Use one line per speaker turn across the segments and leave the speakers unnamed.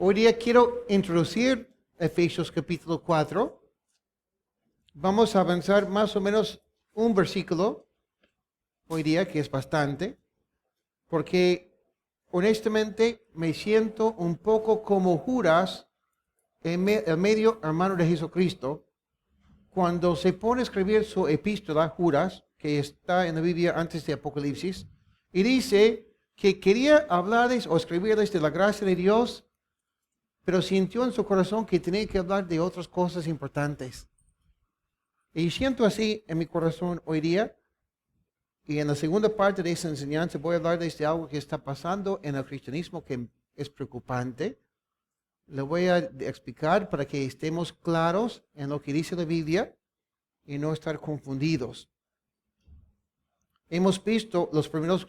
Hoy día quiero introducir Efesios capítulo 4. Vamos a avanzar más o menos un versículo hoy día, que es bastante, porque honestamente me siento un poco como Judas, el medio hermano de Jesucristo, cuando se pone a escribir su epístola, Judas, que está en la Biblia antes de Apocalipsis, y dice que quería hablarles o escribirles de la gracia de Dios, pero sintió en su corazón que tenía que hablar de otras cosas importantes. Y siento así en mi corazón hoy día. Y en la segunda parte de esa enseñanza voy a hablarles de algo que está pasando en el cristianismo que es preocupante. Lo voy a explicar para que estemos claros en lo que dice la Biblia y no estar confundidos. Hemos visto los primeros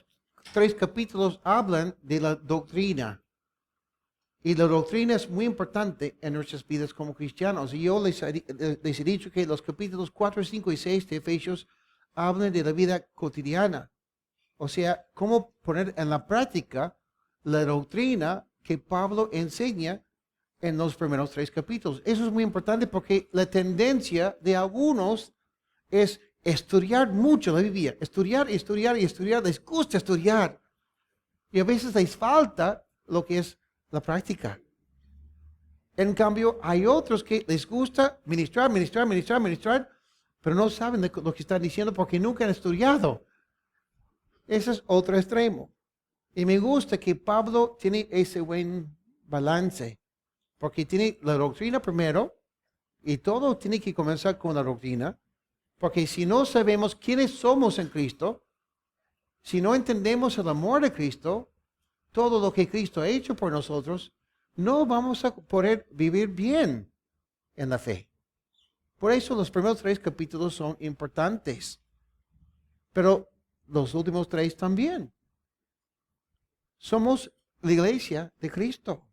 3 capítulos hablan de la doctrina. Y la doctrina es muy importante en nuestras vidas como cristianos. Y yo les he dicho que los capítulos 4, 5 y 6 de Efesios hablan de la vida cotidiana. O sea, cómo poner en la práctica la doctrina que Pablo enseña en los primeros 3 capítulos. Eso es muy importante porque la tendencia de algunos es estudiar mucho la Biblia. Estudiar. Les gusta estudiar. Y a veces les falta lo que es la práctica. En cambio, hay otros que les gusta ministrar, pero no saben lo que están diciendo porque nunca han estudiado. Ese es otro extremo. Y me gusta que Pablo tiene ese buen balance, porque tiene la doctrina primero, y todo tiene que comenzar con la doctrina, porque si no sabemos quiénes somos en Cristo, si no entendemos el amor de Cristo, todo lo que Cristo ha hecho por nosotros, no vamos a poder vivir bien en la fe. Por eso los primeros 3 capítulos son importantes. Pero los últimos 3 también. Somos la iglesia de Cristo.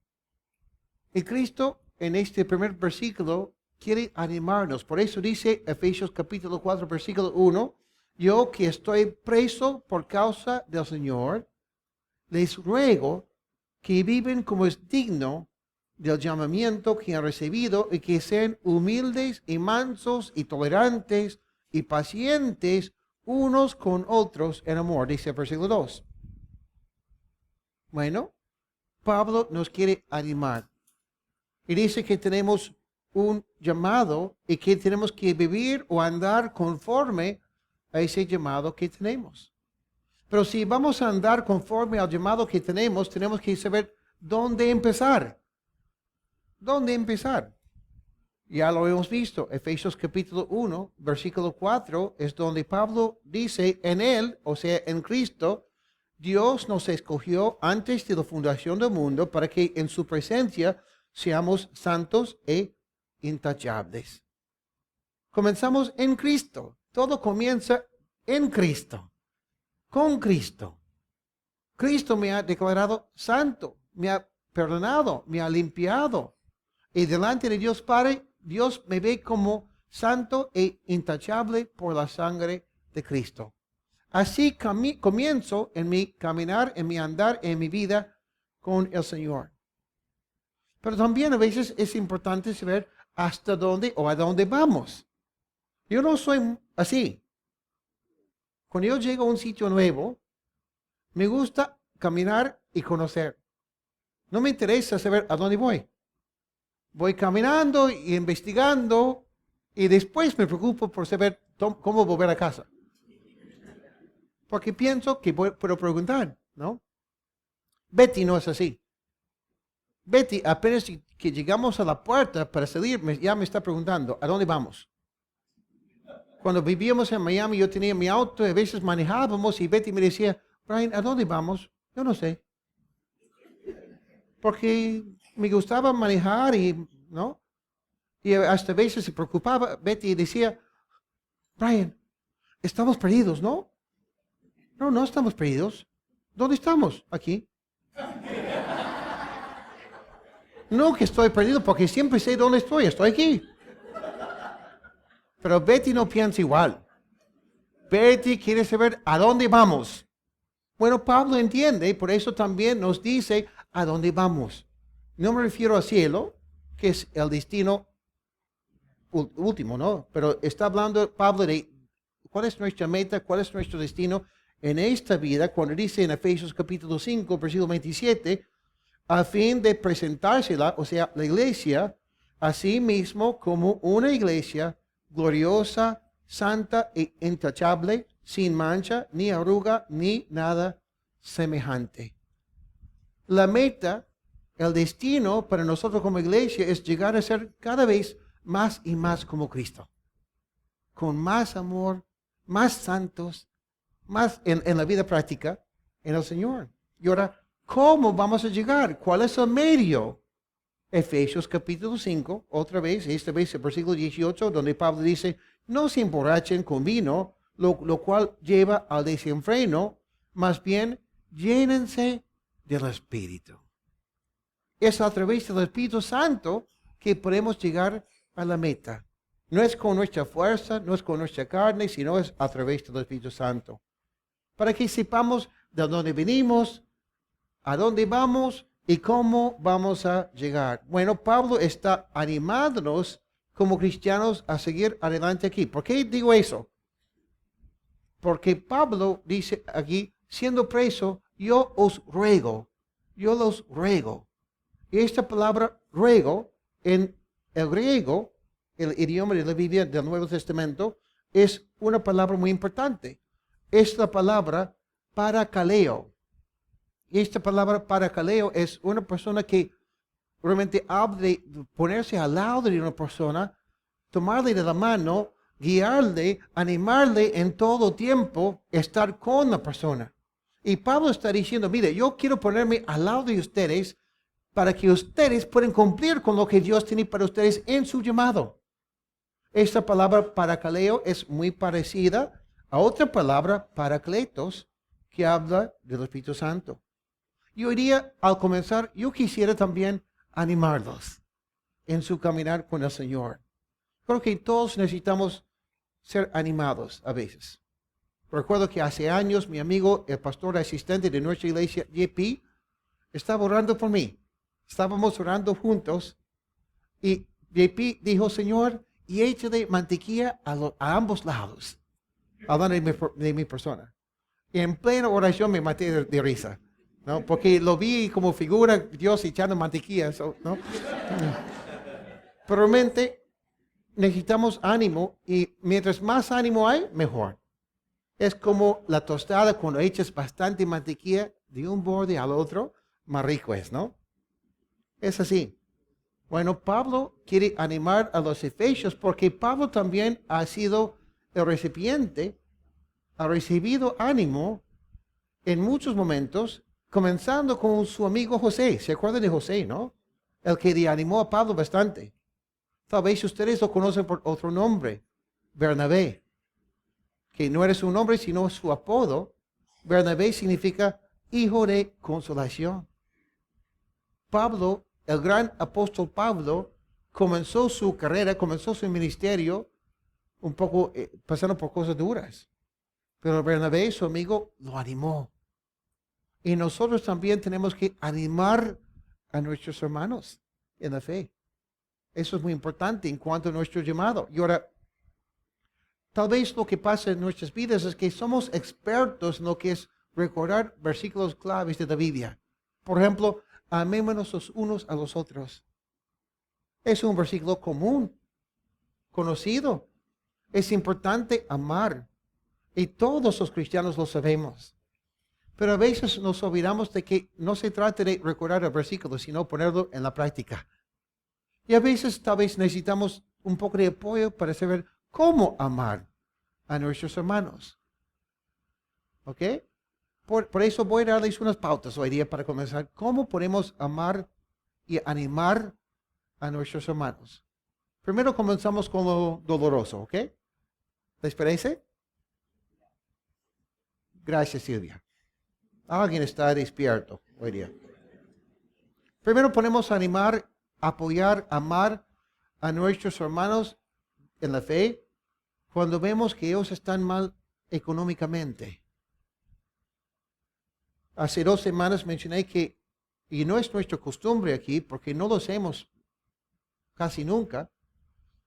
Y Cristo en este primer versículo quiere animarnos. Por eso dice Efesios capítulo 4, versículo 1, yo que estoy preso por causa del Señor, les ruego que viven como es digno del llamamiento que han recibido y que sean humildes y mansos y tolerantes y pacientes unos con otros en amor, dice el versículo 2. Bueno, Pablo nos quiere animar y dice que tenemos un llamado y que tenemos que vivir o andar conforme a ese llamado que tenemos. Pero si vamos a andar conforme al llamado que tenemos que saber dónde empezar. ¿Dónde empezar? Ya lo hemos visto. Efesios capítulo 1, versículo 4, es donde Pablo dice, en Él, o sea, en Cristo, Dios nos escogió antes de la fundación del mundo para que en su presencia seamos santos e intachables. Comenzamos en Cristo. Todo comienza en Cristo. Con Cristo. Cristo me ha declarado santo, me ha perdonado, me ha limpiado. Y delante de Dios Padre, Dios me ve como santo e intachable por la sangre de Cristo. Así comienzo en mi caminar, en mi andar, en mi vida con el Señor. Pero también a veces es importante saber hasta dónde o a dónde vamos. Yo no soy así. Cuando yo llego a un sitio nuevo, me gusta caminar y conocer. No me interesa saber a dónde voy. Voy caminando y investigando y después me preocupo por saber cómo volver a casa. Porque pienso que puedo preguntar, ¿no? Betty no es así. Betty, apenas que llegamos a la puerta para salir, ya me está preguntando, ¿a dónde vamos? Cuando vivíamos en Miami, yo tenía mi auto y a veces manejábamos y Betty me decía, Brian, ¿a dónde vamos? Yo no sé. Porque me gustaba manejar ¿no? Y hasta a veces se preocupaba Betty y decía, Brian, estamos perdidos, ¿no? No, no estamos perdidos. ¿Dónde estamos? Aquí. No que estoy perdido porque siempre sé dónde estoy aquí. Pero Betty no piensa igual. Betty quiere saber a dónde vamos. Bueno, Pablo entiende, por eso también nos dice a dónde vamos. No me refiero al cielo, que es el destino último, ¿no? Pero está hablando Pablo de cuál es nuestra meta, cuál es nuestro destino en esta vida, cuando dice en Efesios capítulo 5, versículo 27, a fin de presentársela, o sea, la iglesia, a sí mismo como una iglesia gloriosa, santa e intachable, sin mancha, ni arruga, ni nada semejante. La meta, el destino para nosotros como iglesia es llegar a ser cada vez más y más como Cristo, con más amor, más santos, más en la vida práctica en el Señor. Y ahora, ¿cómo vamos a llegar? ¿Cuál es el medio? Efesios capítulo 5, otra vez, esta vez el versículo 18, donde Pablo dice, no se emborrachen con vino, lo cual lleva al desenfreno, más bien llénense del Espíritu. Es a través del Espíritu Santo que podemos llegar a la meta. No es con nuestra fuerza, no es con nuestra carne, sino es a través del Espíritu Santo. Para que sepamos de dónde venimos, a dónde vamos y cómo vamos a llegar. Bueno, Pablo está animándonos como cristianos a seguir adelante aquí. ¿Por qué digo eso? Porque Pablo dice aquí, siendo preso, yo os ruego, yo los ruego. Y esta palabra ruego en el griego, el idioma de la Biblia del Nuevo Testamento, es una palabra muy importante. Es la palabra parakaleo. Y esta palabra parakaleo es una persona que realmente habla de ponerse al lado de una persona, tomarle de la mano, guiarle, animarle en todo tiempo, estar con la persona. Y Pablo está diciendo, mire, yo quiero ponerme al lado de ustedes para que ustedes puedan cumplir con lo que Dios tiene para ustedes en su llamado. Esta palabra parakaleo es muy parecida a otra palabra, paracletos, que habla del Espíritu Santo. Y hoy día, al comenzar, yo quisiera también animarlos en su caminar con el Señor. Creo que todos necesitamos ser animados a veces. Recuerdo que hace años mi amigo, el pastor asistente de nuestra iglesia, JP, estaba orando por mí. Estábamos orando juntos y JP dijo, Señor, y échale mantequilla a ambos lados, hablando de mi persona. Y en plena oración me maté de risa, ¿no? Porque lo vi como figura Dios echando mantequilla, ¿no? Pero realmente necesitamos ánimo y mientras más ánimo hay, mejor. Es como la tostada cuando echas bastante mantequilla de un borde al otro, más rico es, ¿no? Es así. Bueno, Pablo quiere animar a los efesios porque Pablo también ha sido el recipiente, ha recibido ánimo en muchos momentos, comenzando con su amigo José. ¿Se acuerdan de José, no? El que le animó a Pablo bastante. Tal vez ustedes lo conocen por otro nombre, Bernabé, que no era su nombre, sino su apodo. Bernabé significa hijo de consolación. Pablo, el gran apóstol Pablo, comenzó su carrera, comenzó su ministerio un poco pasando por cosas duras. Pero Bernabé, su amigo, lo animó. Y nosotros también tenemos que animar a nuestros hermanos en la fe. Eso es muy importante en cuanto a nuestro llamado. Y ahora, tal vez lo que pasa en nuestras vidas es que somos expertos en lo que es recordar versículos claves de la Biblia. Por ejemplo, amémonos los unos a los otros. Es un versículo común, conocido. Es importante amar. Y todos los cristianos lo sabemos. Pero a veces nos olvidamos de que no se trata de recordar el versículo, sino ponerlo en la práctica. Y a veces tal vez necesitamos un poco de apoyo para saber cómo amar a nuestros hermanos. ¿Ok? Por eso voy a darles unas pautas hoy día para comenzar. ¿Cómo podemos amar y animar a nuestros hermanos? Primero comenzamos con lo doloroso, ¿ok? ¿Les parece? Gracias, Silvia. Alguien está despierto hoy día. Primero podemos animar, apoyar, amar a nuestros hermanos en la fe cuando vemos que ellos están mal económicamente. Hace 2 semanas mencioné que y no es nuestra costumbre aquí porque no lo hacemos casi nunca,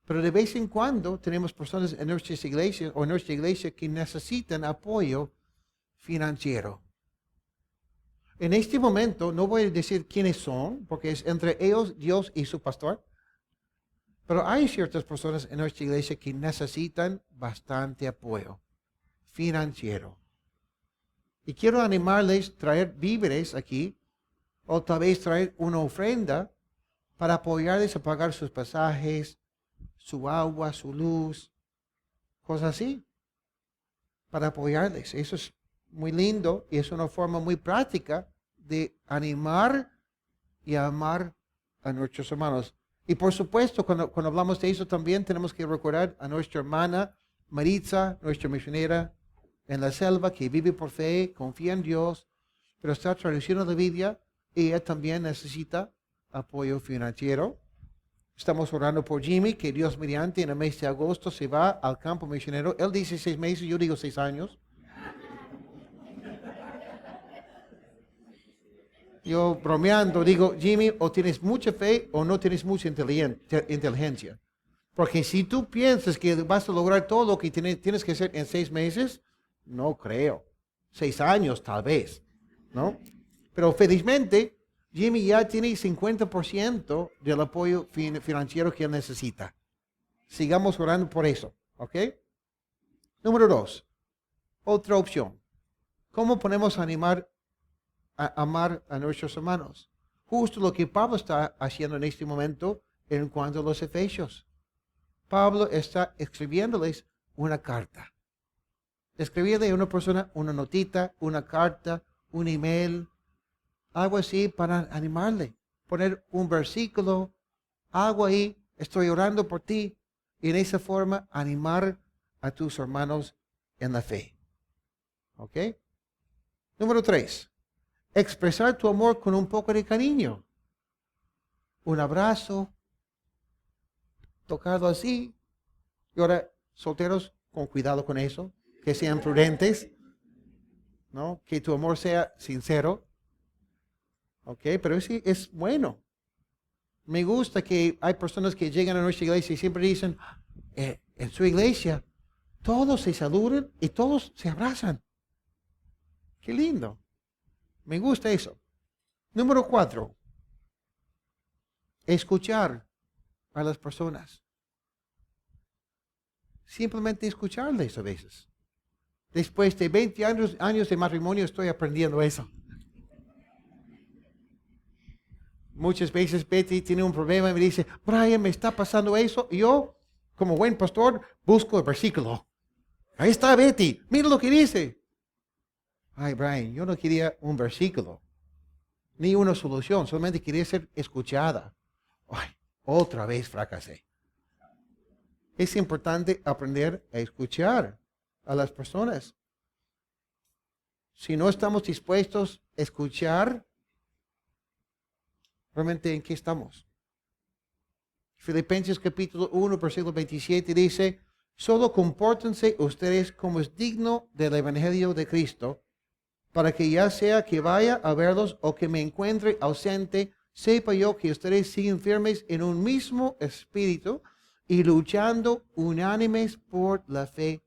pero de vez en cuando tenemos personas en nuestras iglesias o en nuestra iglesia que necesitan apoyo financiero. En este momento no voy a decir quiénes son, porque es entre ellos, Dios y su pastor, pero hay ciertas personas en nuestra iglesia que necesitan bastante apoyo financiero. Y quiero animarles a traer víveres aquí, o tal vez traer una ofrenda para apoyarles a pagar sus pasajes, su agua, su luz, cosas así, para apoyarles. Eso es muy lindo y es una forma muy práctica de animar y amar a nuestros hermanos. Y por supuesto, cuando hablamos de eso también tenemos que recordar a nuestra hermana Maritza, nuestra misionera en la selva, que vive por fe, confía en Dios, pero está traduciendo la Biblia y ella también necesita apoyo financiero. Estamos orando por Jimmy, que Dios mediante en el mes de agosto se va al campo misionero. Él dice 6 meses, yo digo 6 años. Yo bromeando digo, Jimmy, o tienes mucha fe o no tienes mucha inteligencia. Porque si tú piensas que vas a lograr todo lo que tienes que hacer en 6 meses, no creo. 6 años tal vez, ¿no? Pero felizmente, Jimmy ya tiene 50% del apoyo financiero que él necesita. Sigamos orando por eso, ¿ok? Número 2, otra opción. ¿Cómo podemos amar a nuestros hermanos? Justo lo que Pablo está haciendo en este momento en cuanto a los Efesios. Pablo está escribiéndoles una carta. Escribirle a una persona una notita, una carta, un email, algo así para animarle. Poner un versículo, algo ahí, estoy orando por ti. Y en esa forma animar a tus hermanos en la fe. ¿Ok? Número 3. Expresar tu amor con un poco de cariño. Un abrazo, tocado así. Y ahora, solteros, con cuidado con eso. Que sean prudentes. ¿No? Que tu amor sea sincero. ¿Ok? Pero sí es bueno. Me gusta que hay personas que llegan a nuestra iglesia y siempre dicen, en su iglesia, todos se saludan y todos se abrazan. Qué lindo. Me gusta eso. Número 4. Escuchar a las personas. Simplemente escucharles a veces. Después de 20 años de matrimonio estoy aprendiendo eso. Muchas veces Betty tiene un problema y me dice, Brian, me está pasando eso. Y yo, como buen pastor, busco el versículo. Ahí está Betty, mira lo que dice. Ay, Brian, yo no quería un versículo, ni una solución, solamente quería ser escuchada. Ay, otra vez fracasé. Es importante aprender a escuchar a las personas. Si no estamos dispuestos a escuchar, realmente ¿en qué estamos? Filipenses capítulo 1, versículo 27 dice, solo compórtense ustedes como es digno del evangelio de Cristo, para que ya sea que vaya a verlos o que me encuentre ausente, sepa yo que ustedes siguen firmes en un mismo espíritu y luchando unánimes por la fe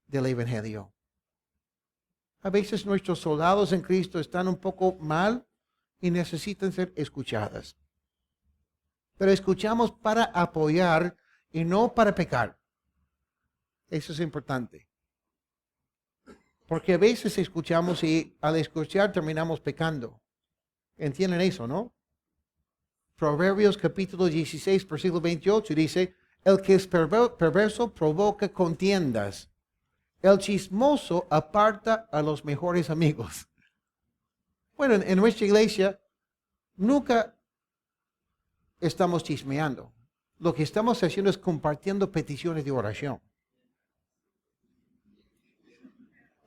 del evangelio. A veces nuestros soldados en Cristo están un poco mal y necesitan ser escuchadas. Pero escuchamos para apoyar y no para pecar. Eso es importante. Porque a veces escuchamos y al escuchar terminamos pecando. ¿Entienden eso, no? Proverbios capítulo 16, versículo 28 dice, el que es perverso provoca contiendas. El chismoso aparta a los mejores amigos. Bueno, en nuestra iglesia nunca estamos chismeando. Lo que estamos haciendo es compartiendo peticiones de oración.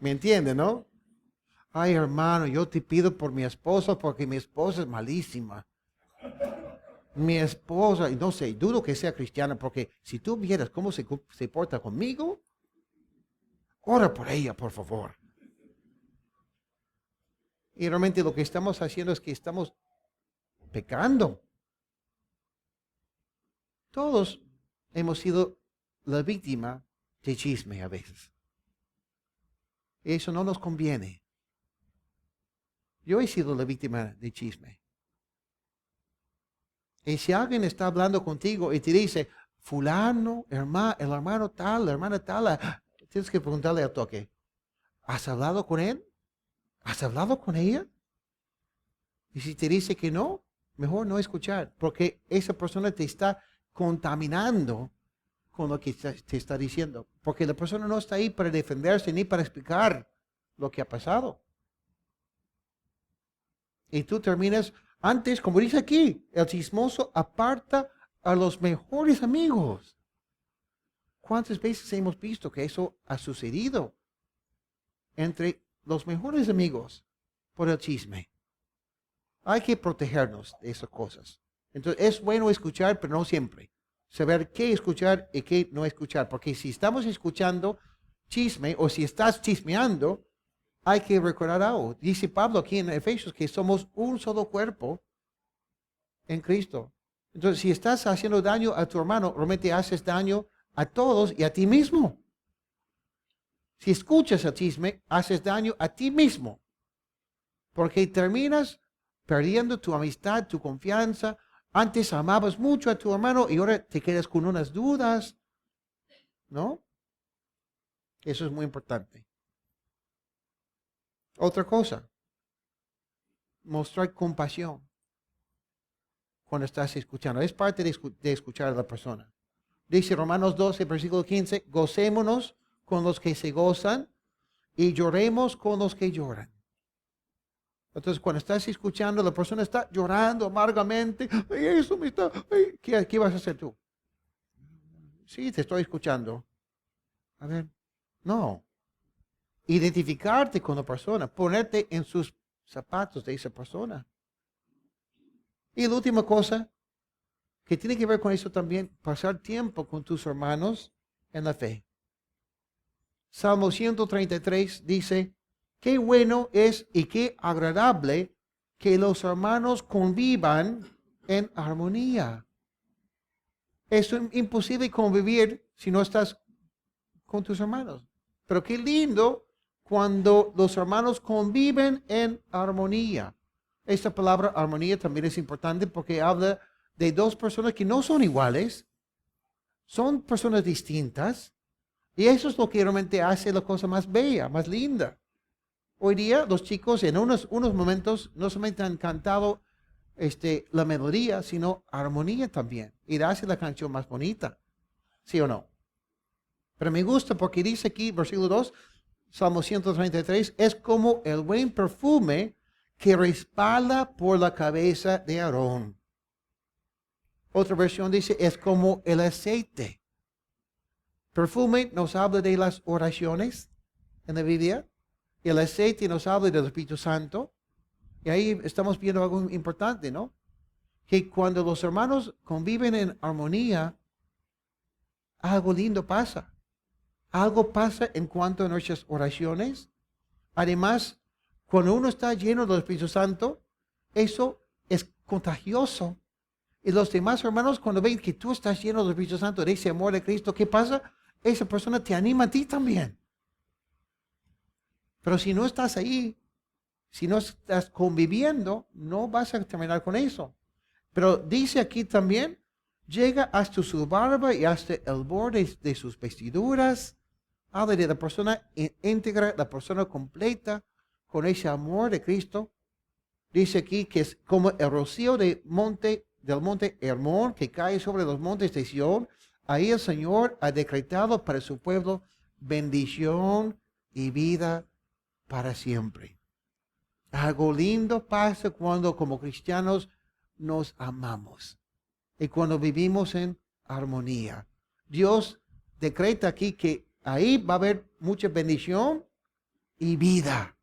¿Me entienden, no? Ay, hermano, yo te pido por mi esposa porque mi esposa es malísima. Mi esposa, y no sé, dudo que sea cristiana porque si tú vieras cómo se porta conmigo, ora por ella, por favor. Y realmente lo que estamos haciendo es que estamos pecando. Todos hemos sido la víctima de chisme a veces. Eso no nos conviene. Yo he sido la víctima de chisme. Y si alguien está hablando contigo y te dice, fulano, el hermano tal, la hermana tal, tienes que preguntarle al toque, ¿has hablado con él? ¿Has hablado con ella? Y si te dice que no, mejor no escuchar, porque esa persona te está contaminando con lo que te está diciendo. Porque la persona no está ahí para defenderse ni para explicar lo que ha pasado. Y tú terminas, antes, como dice aquí, el chismoso aparta a los mejores amigos. ¿Cuántas veces hemos visto que eso ha sucedido entre los mejores amigos por el chisme? Hay que protegernos de esas cosas. Entonces, es bueno escuchar, pero no siempre. Saber qué escuchar y qué no escuchar. Porque si estamos escuchando chisme o si estás chismeando, hay que recordar algo. Dice Pablo aquí en Efesios que somos un solo cuerpo en Cristo. Entonces, si estás haciendo daño a tu hermano, realmente haces daño a todos y a ti mismo. Si escuchas el chisme, haces daño a ti mismo. Porque terminas perdiendo tu amistad, tu confianza. Antes amabas mucho a tu hermano y ahora te quedas con unas dudas. ¿No? Eso es muy importante. Otra cosa, mostrar compasión cuando estás escuchando. Es parte de escuchar a la persona. Dice Romanos 12, versículo 15, gocémonos con los que se gozan y lloremos con los que lloran. Entonces, cuando estás escuchando, la persona está llorando amargamente. Ay, eso me está... Ay, ¿qué vas a hacer tú? Sí, te estoy escuchando. A ver, no. Identificarte con la persona, ponerte en sus zapatos de esa persona. Y la última cosa que tiene que ver con eso también, pasar tiempo con tus hermanos en la fe. Salmo 133 dice, qué bueno es y qué agradable que los hermanos convivan en armonía. Es imposible convivir si no estás con tus hermanos. Pero qué lindo cuando los hermanos conviven en armonía. Esta palabra armonía también es importante porque habla de dos personas que no son iguales, son personas distintas, y eso es lo que realmente hace la cosa más bella, más linda. Hoy día los chicos en unos momentos no solamente han cantado la melodía, sino armonía también, y hace la canción más bonita, ¿sí o no? Pero me gusta porque dice aquí, versículo 2, Salmo 133, es como el buen perfume que respalda por la cabeza de Aarón. Otra versión dice, es como el aceite. Perfume nos habla de las oraciones en la Biblia. Y el aceite nos habla del Espíritu Santo. Y ahí estamos viendo algo importante, ¿no? Que cuando los hermanos conviven en armonía, algo lindo pasa. Algo pasa en cuanto a nuestras oraciones. Además, cuando uno está lleno del Espíritu Santo, eso es contagioso. Y los demás hermanos, cuando ven que tú estás lleno del Espíritu Santo, de ese amor de Cristo, ¿qué pasa? Esa persona te anima a ti también. Pero si no estás ahí, si no estás conviviendo, no vas a terminar con eso. Pero dice aquí también, llega hasta su barba y hasta el borde de sus vestiduras. Habla de la persona íntegra, la persona completa, con ese amor de Cristo. Dice aquí que es como el rocío del monte Hermón que cae sobre los montes de Sión. Ahí el Señor ha decretado para su pueblo bendición y vida para siempre. Algo lindo pasa cuando como cristianos nos amamos y cuando vivimos en armonía. Dios decreta aquí que ahí va a haber mucha bendición y vida.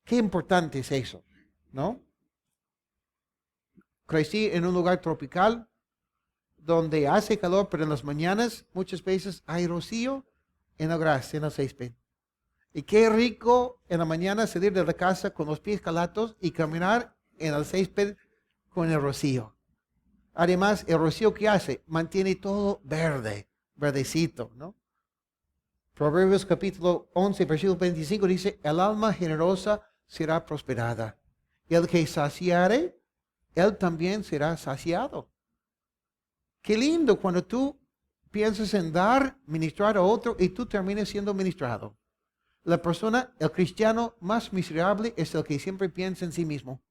Qué importante es eso, ¿no? Crecí en un lugar tropical donde hace calor, pero en las mañanas muchas veces hay rocío en la grasa, en el césped. Y qué rico en la mañana salir de la casa con los pies calatos y caminar en el césped con el rocío. Además, el rocío que hace mantiene todo verde, verdecito, ¿no? Proverbios capítulo 11, versículo 25 dice, el alma generosa será prosperada. Y el que saciare, él también será saciado. Qué lindo cuando tú piensas en dar, ministrar a otro y tú termines siendo ministrado. La persona, el cristiano más miserable es el que siempre piensa en sí mismo.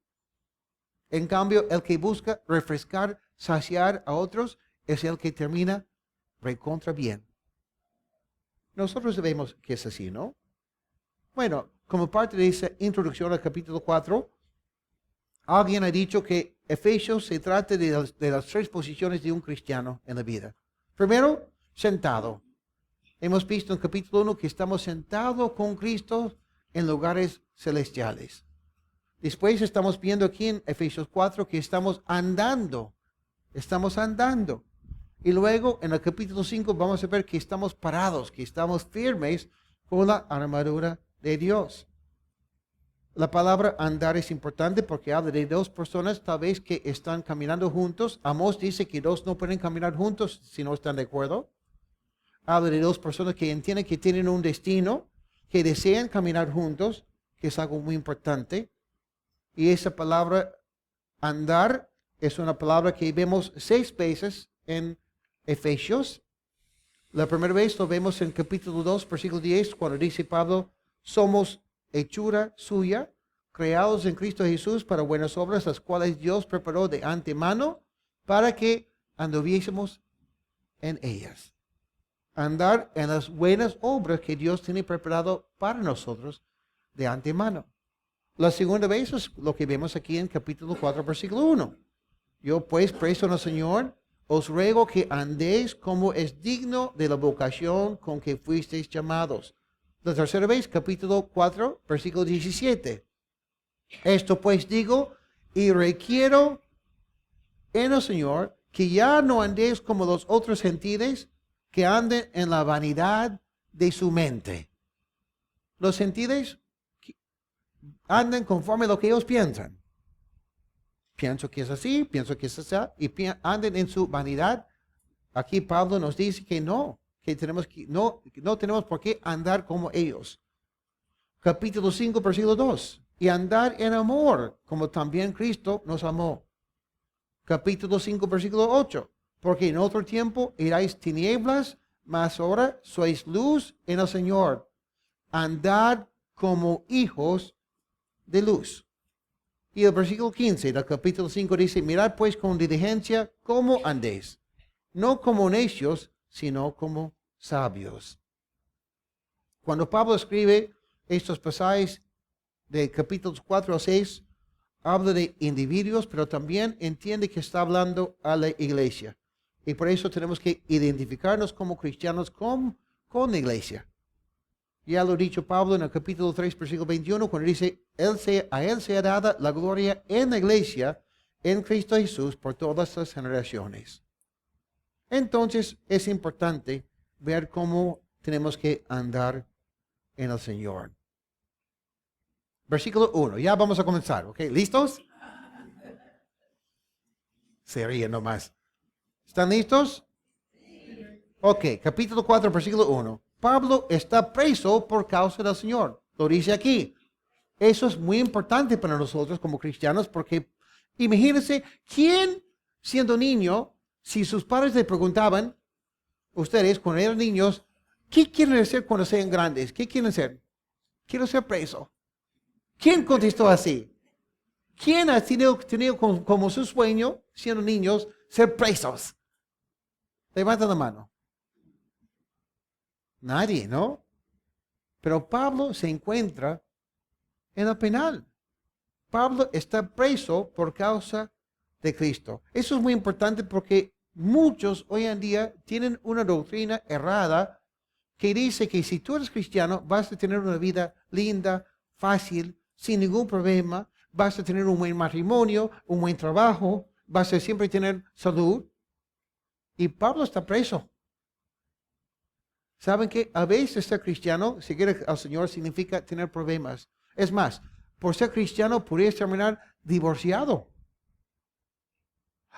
En cambio, el que busca refrescar, saciar a otros es el que termina recontra bien. Nosotros sabemos que es así, ¿no? Bueno, como parte de esa introducción al capítulo 4, alguien ha dicho que Efesios se trata de las tres posiciones de un cristiano en la vida. Primero, sentado. Hemos visto en capítulo 1 que estamos sentados con Cristo en lugares celestiales. Después estamos viendo aquí en Efesios 4 que estamos andando. Estamos andando. Y luego en el capítulo 5 vamos a ver que estamos parados, que estamos firmes con la armadura de Dios. La palabra andar es importante porque habla de dos personas tal vez que están caminando juntos. Amós dice que dos no pueden caminar juntos si no están de acuerdo. Habla de dos personas que entienden que tienen un destino, que desean caminar juntos, que es algo muy importante. Y esa palabra andar es una palabra que vemos 6 veces en Efesios. La primera vez lo vemos en capítulo 2, versículo 10, cuando dice Pablo, somos hechura suya, creados en Cristo Jesús para buenas obras, las cuales Dios preparó de antemano para que anduviésemos en ellas. Andar en las buenas obras que Dios tiene preparado para nosotros de antemano. La segunda vez es lo que vemos aquí en capítulo 4, versículo 1. Yo pues, preso en el Señor, os ruego que andéis como es digno de la vocación con que fuisteis llamados. La tercera vez, capítulo 4, versículo 17. Esto pues digo y requiero en el Señor que ya no andéis como los otros gentiles que anden en la vanidad de su mente. Los gentiles andan conforme a lo que ellos piensan. Pienso que es así, pienso que es así, y anden en su vanidad. Aquí Pablo nos dice que no tenemos por qué andar como ellos. Capítulo 5, versículo 2. Y andar en amor, como también Cristo nos amó. Capítulo 5, versículo 8. Porque en otro tiempo erais tinieblas, mas ahora sois luz en el Señor. Andad como hijos de luz. Y el versículo 15 del capítulo 5 dice, mirad pues con diligencia cómo andéis, no como necios, sino como sabios. Cuando Pablo escribe estos pasajes de capítulos 4 a 6, habla de individuos, pero también entiende que está hablando a la iglesia. Y por eso tenemos que identificarnos como cristianos con la iglesia. Ya lo ha dicho Pablo en el capítulo 3, versículo 21, cuando dice, a él sea dada la gloria en la iglesia, en Cristo Jesús, por todas las generaciones. Entonces, es importante ver cómo tenemos que andar en el Señor. Versículo 1, ya vamos a comenzar, ¿ok? ¿Listos? Se ríen nomás. ¿Están listos? Ok, capítulo 4, versículo 1. Pablo está preso por causa del Señor. Lo dice aquí. Eso es muy importante para nosotros como cristianos porque imagínense, ¿quién siendo niño, si sus padres le preguntaban, ustedes cuando eran niños, ¿qué quieren ser cuando sean grandes? ¿Qué quieren ser? Quiero ser preso. ¿Quién contestó así? ¿Quién ha tenido como su sueño, siendo niños, ser presos? Levanta la mano. Nadie, ¿no? Pero Pablo se encuentra en el penal. Pablo está preso por causa de Cristo. Eso es muy importante porque muchos hoy en día tienen una doctrina errada que dice que si tú eres cristiano vas a tener una vida linda, fácil, sin ningún problema, vas a tener un buen matrimonio, un buen trabajo, vas a siempre tener salud. Y Pablo está preso. ¿Saben que a veces ser cristiano, seguir al Señor, significa tener problemas? Es más, por ser cristiano podrías terminar divorciado.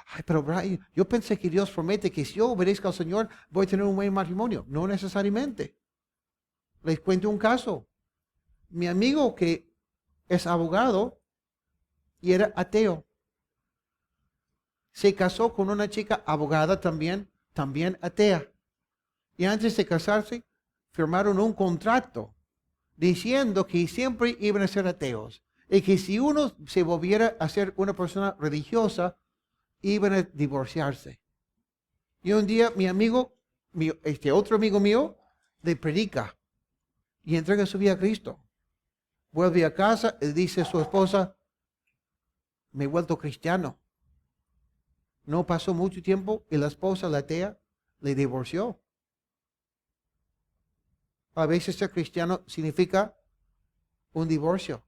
Ay, pero Brian, yo pensé que Dios promete que si yo obedezco al Señor, voy a tener un buen matrimonio. No necesariamente. Les cuento un caso. Mi amigo que es abogado y era ateo, se casó con una chica abogada también atea. Y antes de casarse, firmaron un contrato diciendo que siempre iban a ser ateos y que si uno se volviera a ser una persona religiosa, iban a divorciarse. Y un día mi amigo, otro amigo mío, le predica y entrega su vida a Cristo. Vuelve a casa y dice a su esposa, me he vuelto cristiano. No pasó mucho tiempo y la esposa, la atea, le divorció. A veces ser cristiano significa un divorcio.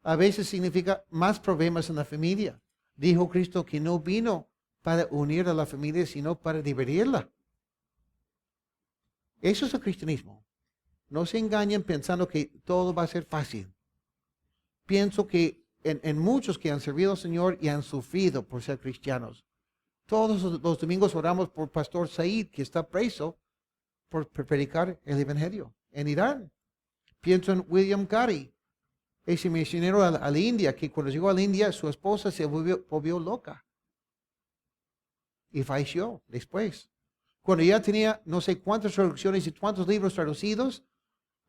A veces significa más problemas en la familia. Dijo Cristo que no vino para unir a la familia, sino para dividirla. Eso es el cristianismo. No se engañen pensando que todo va a ser fácil. Pienso que en muchos que han servido al Señor y han sufrido por ser cristianos. Todos los domingos oramos por Pastor Said, que está preso por predicar el Evangelio en Irán. Pienso en William Carey, ese misionero a la India, que cuando llegó a la India, su esposa se volvió loca y falleció después. Cuando ya tenía no sé cuántas traducciones y cuántos libros traducidos,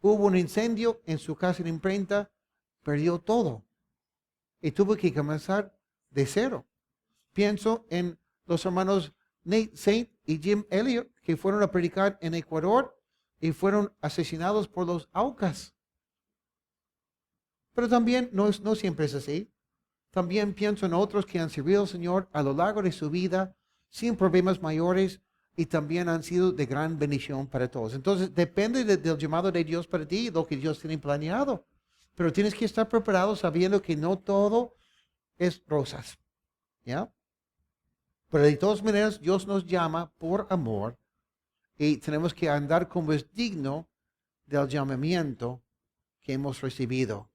hubo un incendio en su casa de imprenta, perdió todo y tuvo que comenzar de cero. Pienso en los hermanos Nate Saint y Jim Elliot, que fueron a predicar en Ecuador y fueron asesinados por los Aucas. Pero también no siempre es así. También pienso en otros que han servido al Señor a lo largo de su vida sin problemas mayores y también han sido de gran bendición para todos. Entonces depende del llamado de Dios para ti, lo que Dios tiene planeado. Pero tienes que estar preparado sabiendo que no todo es rosas. ¿Ya? Pero de todas maneras, Dios nos llama por amor y tenemos que andar como es digno del llamamiento que hemos recibido.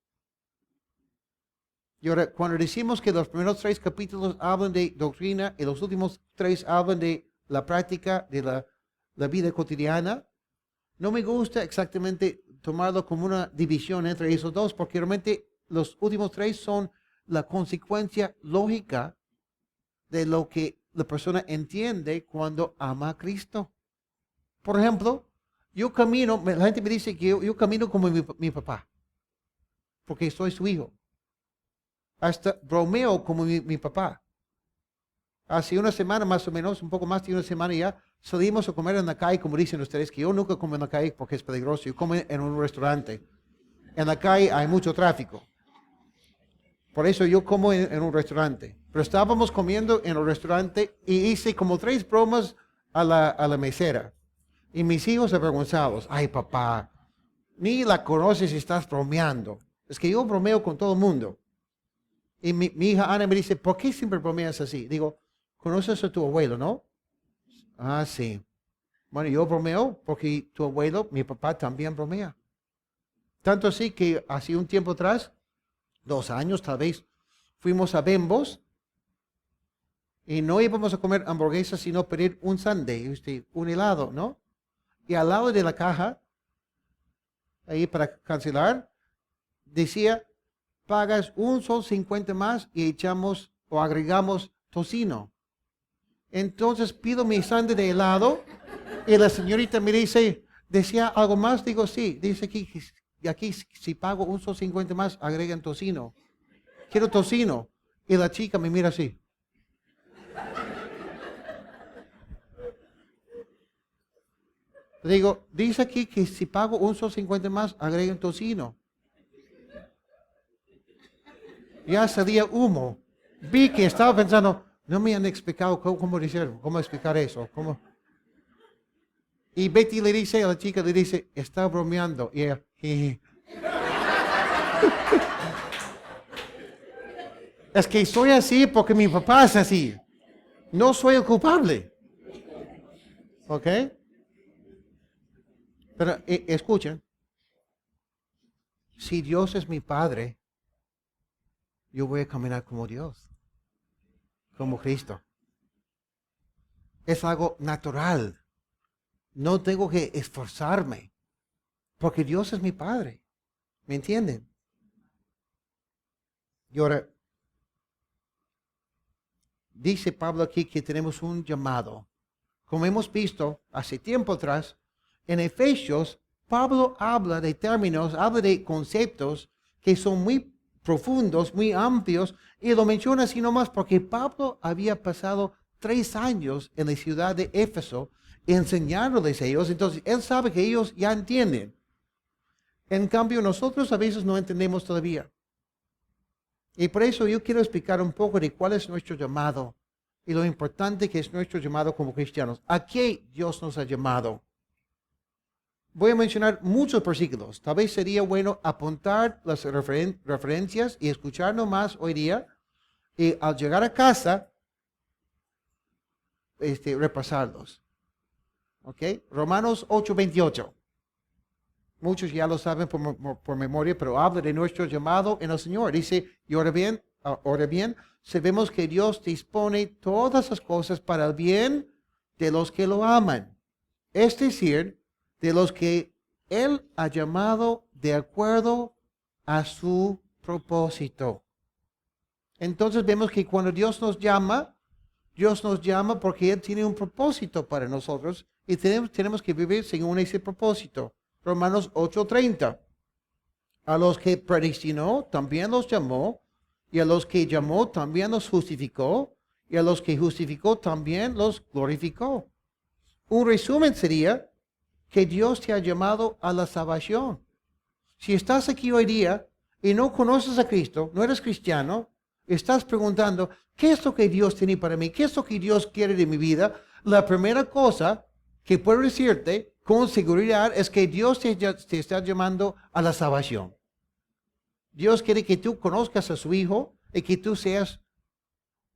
Y ahora, cuando decimos que los primeros 3 capítulos hablan de doctrina y los últimos 3 hablan de la práctica de la vida cotidiana, no me gusta exactamente tomarlo como una división entre esos dos, porque realmente los últimos 3 son la consecuencia lógica de lo que la persona entiende cuando ama a Cristo. Por ejemplo, yo camino, la gente me dice que yo camino como mi papá, porque soy su hijo. Hasta bromeo como mi papá. Hace una semana más o menos, un poco más de una semana ya, salimos a comer en la calle, como dicen ustedes, que yo nunca como en la calle porque es peligroso. Yo como en un restaurante. En la calle hay mucho tráfico. Por eso yo como en un restaurante. Pero estábamos comiendo en un restaurante y hice como 3 bromas a la mesera. Y mis hijos avergonzados. Ay, papá, ni la conoces y estás bromeando. Es que yo bromeo con todo el mundo. Y mi hija Ana me dice, ¿por qué siempre bromeas así? Digo, ¿conoces a tu abuelo, no? Ah, sí. Bueno, yo bromeo porque tu abuelo, mi papá, también bromea. Tanto así que hace un tiempo atrás, 2 años tal vez, fuimos a Bembos y no íbamos a comer hamburguesas, sino pedir un sundae, un helado, ¿no? Y al lado de la caja, ahí para cancelar, decía, pagas $1.50 más y echamos o agregamos tocino. Entonces pido mi sundae de helado y la señorita me dice, ¿desea algo más? Digo, sí. Dice aquí si pago $1.50 más, agregan tocino. Quiero tocino. Y la chica me mira así. Digo, dice aquí que si pago $1.50 más, agregan tocino. Ya salía humo. Vi que estaba pensando, no me han explicado cómo explicar eso. Y Betty le dice a la chica, le dice, está bromeando. Y ella, es que soy así porque mi papá es así. No soy el culpable. ¿Ok? Pero escuchen, si Dios es mi Padre, yo voy a caminar como Dios, como Cristo. Es algo natural. No tengo que esforzarme, porque Dios es mi Padre. ¿Me entienden? Y ahora, dice Pablo aquí que tenemos un llamado. Como hemos visto hace tiempo atrás, en Efesios, Pablo habla de términos, habla de conceptos que son muy profundos, muy amplios, y lo menciona así nomás porque Pablo había pasado 3 años en la ciudad de Éfeso enseñándoles a ellos, entonces él sabe que ellos ya entienden. En cambio, nosotros a veces no entendemos todavía. Y por eso yo quiero explicar un poco de cuál es nuestro llamado y lo importante que es nuestro llamado como cristianos. ¿A qué Dios nos ha llamado? Voy a mencionar muchos versículos. Tal vez sería bueno apuntar las referencias y escuchar nomás hoy día. Y al llegar a casa, repasarlos. ¿Ok? Romanos 8:28. Muchos ya lo saben por memoria, pero habla de nuestro llamado en el Señor. Dice, y ahora bien, sabemos que Dios dispone todas las cosas para el bien de los que lo aman. Es decir, de los que Él ha llamado de acuerdo a su propósito. Entonces vemos que cuando Dios nos llama porque Él tiene un propósito para nosotros y tenemos que vivir según ese propósito. Romanos 8:30. A los que predestinó, también los llamó, y a los que llamó, también los justificó, y a los que justificó, también los glorificó. Un resumen sería que Dios te ha llamado a la salvación. Si estás aquí hoy día y no conoces a Cristo, no eres cristiano, estás preguntando, ¿qué es lo que Dios tiene para mí? ¿Qué es lo que Dios quiere de mi vida? La primera cosa que puedo decirte con seguridad es que Dios te está llamando a la salvación. Dios quiere que tú conozcas a su Hijo y que tú seas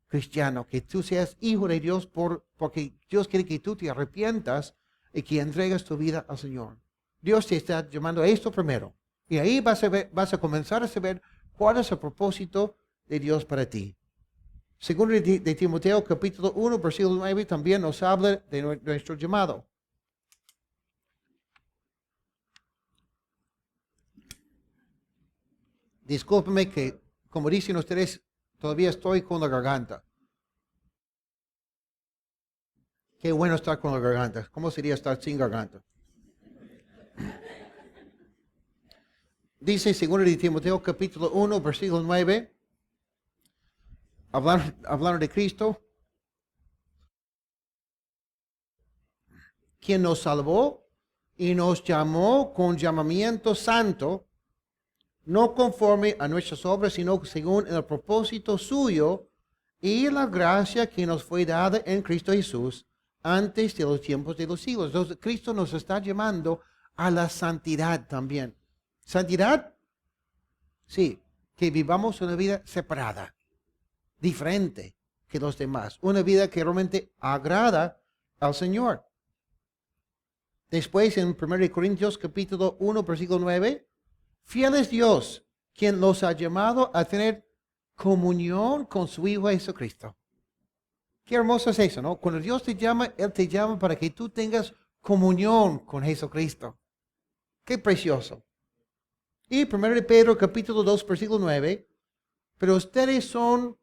cristiano, que tú seas hijo de Dios porque Dios quiere que tú te arrepientas y que entregues tu vida al Señor. Dios te está llamando a esto primero. Y ahí vas a comenzar a saber cuál es el propósito de Dios para ti. Segundo de Timoteo, capítulo 1, versículo 9, también nos habla de nuestro llamado. Discúlpeme que, como dicen ustedes, todavía estoy con la garganta. Qué bueno estar con la garganta. ¿Cómo sería estar sin garganta? Dice 2 de Timoteo capítulo 1, versículo 9, hablando de Cristo, quien nos salvó y nos llamó con llamamiento santo, no conforme a nuestras obras, sino según el propósito suyo y la gracia que nos fue dada en Cristo Jesús antes de los tiempos de los siglos. Entonces, Cristo nos está llamando a la santidad también. ¿Santidad? Sí, que vivamos una vida separada, diferente que los demás. Una vida que realmente agrada al Señor. Después, en 1 Corintios capítulo 1, versículo 9, fiel es Dios, quien los ha llamado a tener comunión con su Hijo Jesucristo. Qué hermoso es eso, ¿no? Cuando Dios te llama, Él te llama para que tú tengas comunión con Jesucristo. Qué precioso. Y 1 Pedro capítulo 2, versículo 9, pero ustedes son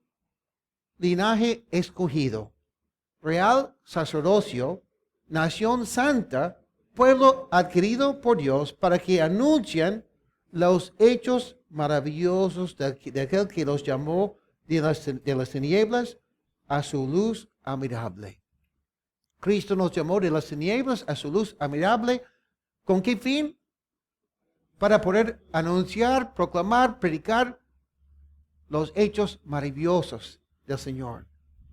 linaje escogido, real sacerdocio, nación santa, pueblo adquirido por Dios, para que anuncien los hechos maravillosos de aquel que los llamó de las tinieblas a su luz admirable. Cristo nos llamó de las tinieblas a su luz admirable. ¿Con qué fin? Para poder anunciar, proclamar, predicar los hechos maravillosos del Señor.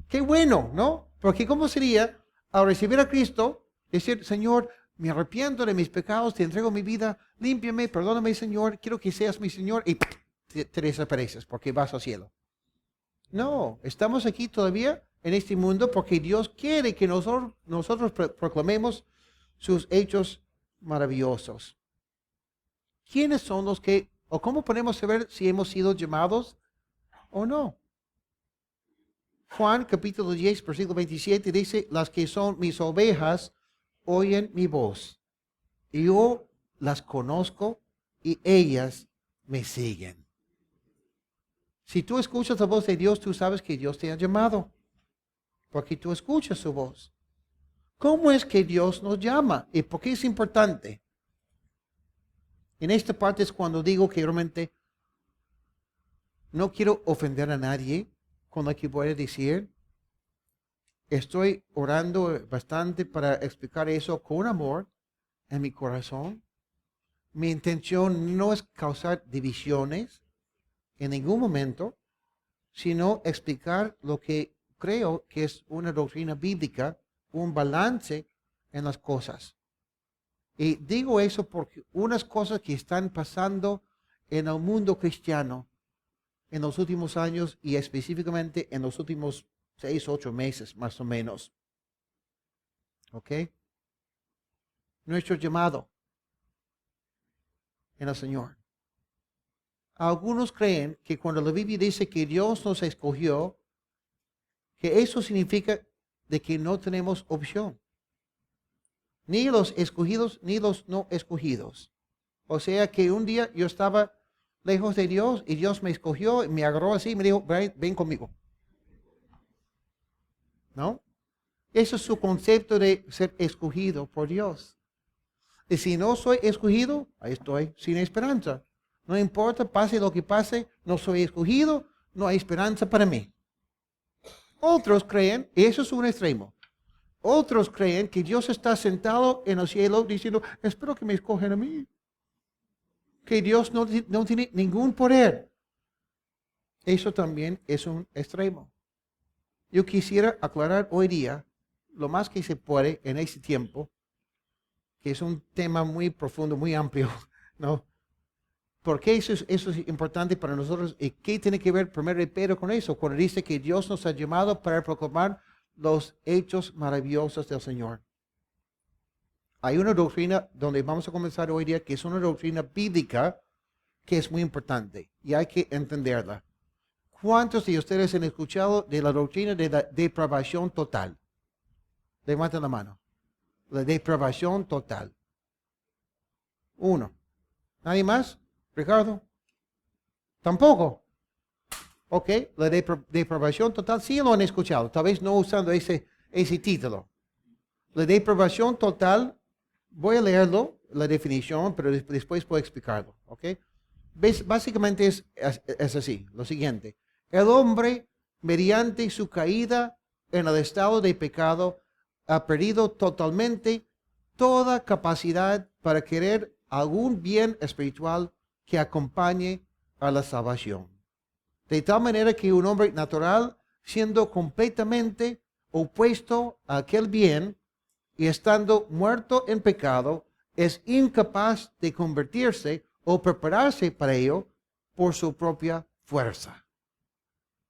Qué bueno, ¿no? Porque ¿cómo sería al recibir a Cristo decir, Señor, me arrepiento de mis pecados, te entrego mi vida, límpiame, perdóname, Señor, quiero que seas mi Señor, y te desapareces porque vas al cielo? No, estamos aquí todavía en este mundo porque Dios quiere que nosotros proclamemos sus hechos maravillosos. ¿Quiénes son los que, o cómo podemos saber si hemos sido llamados o no? Juan capítulo 10, versículo 27 dice, las que son mis ovejas oyen mi voz. Y yo las conozco y ellas me siguen. Si tú escuchas la voz de Dios, tú sabes que Dios te ha llamado. Porque tú escuchas su voz. ¿Cómo es que Dios nos llama? ¿Y por qué es importante? En esta parte es cuando digo que realmente no quiero ofender a nadie con lo que voy a decir. Estoy orando bastante para explicar eso con amor en mi corazón. Mi intención no es causar divisiones en ningún momento, sino explicar lo que creo que es una doctrina bíblica, un balance en las cosas. Y digo eso porque unas cosas que están pasando en el mundo cristiano en los últimos años y específicamente en los últimos 6, 8 meses más o menos. ¿Ok? Nuestro llamado en el Señor. Algunos creen que cuando la Biblia dice que Dios nos escogió, que eso significa de que no tenemos opción. Ni los escogidos ni los no escogidos. O sea que un día yo estaba lejos de Dios y Dios me escogió, me agarró así y me dijo, Brian, ven conmigo. ¿No? Eso es su concepto de ser escogido por Dios. Y si no soy escogido, ahí estoy, sin esperanza. No importa, pase lo que pase, no soy escogido, no hay esperanza para mí. Otros creen, y eso es un extremo, otros creen que Dios está sentado en el cielo diciendo, espero que me escojan a mí. Que Dios no tiene ningún poder. Eso también es un extremo. Yo quisiera aclarar hoy día, lo más que se puede en este tiempo, que es un tema muy profundo, muy amplio, ¿no? ¿Por qué eso es importante para nosotros? ¿Y qué tiene que ver primero Pedro con eso? Cuando dice que Dios nos ha llamado para proclamar los hechos maravillosos del Señor. Hay una doctrina donde vamos a comenzar hoy día que es una doctrina bíblica que es muy importante y hay que entenderla. ¿Cuántos de ustedes han escuchado de la doctrina de la depravación total? Levanten la mano. La depravación total. Uno. ¿Nadie más? ¿Ricardo? ¿Tampoco? Ok, la depravación total sí lo han escuchado, tal vez no usando ese título. La depravación total, voy a leerlo, la definición, pero después puedo explicarlo. Ok, básicamente es así, lo siguiente. El hombre, mediante su caída en el estado de pecado, ha perdido totalmente toda capacidad para querer algún bien espiritual que acompañe a la salvación. De tal manera que un hombre natural, siendo completamente opuesto a aquel bien y estando muerto en pecado, es incapaz de convertirse o prepararse para ello por su propia fuerza.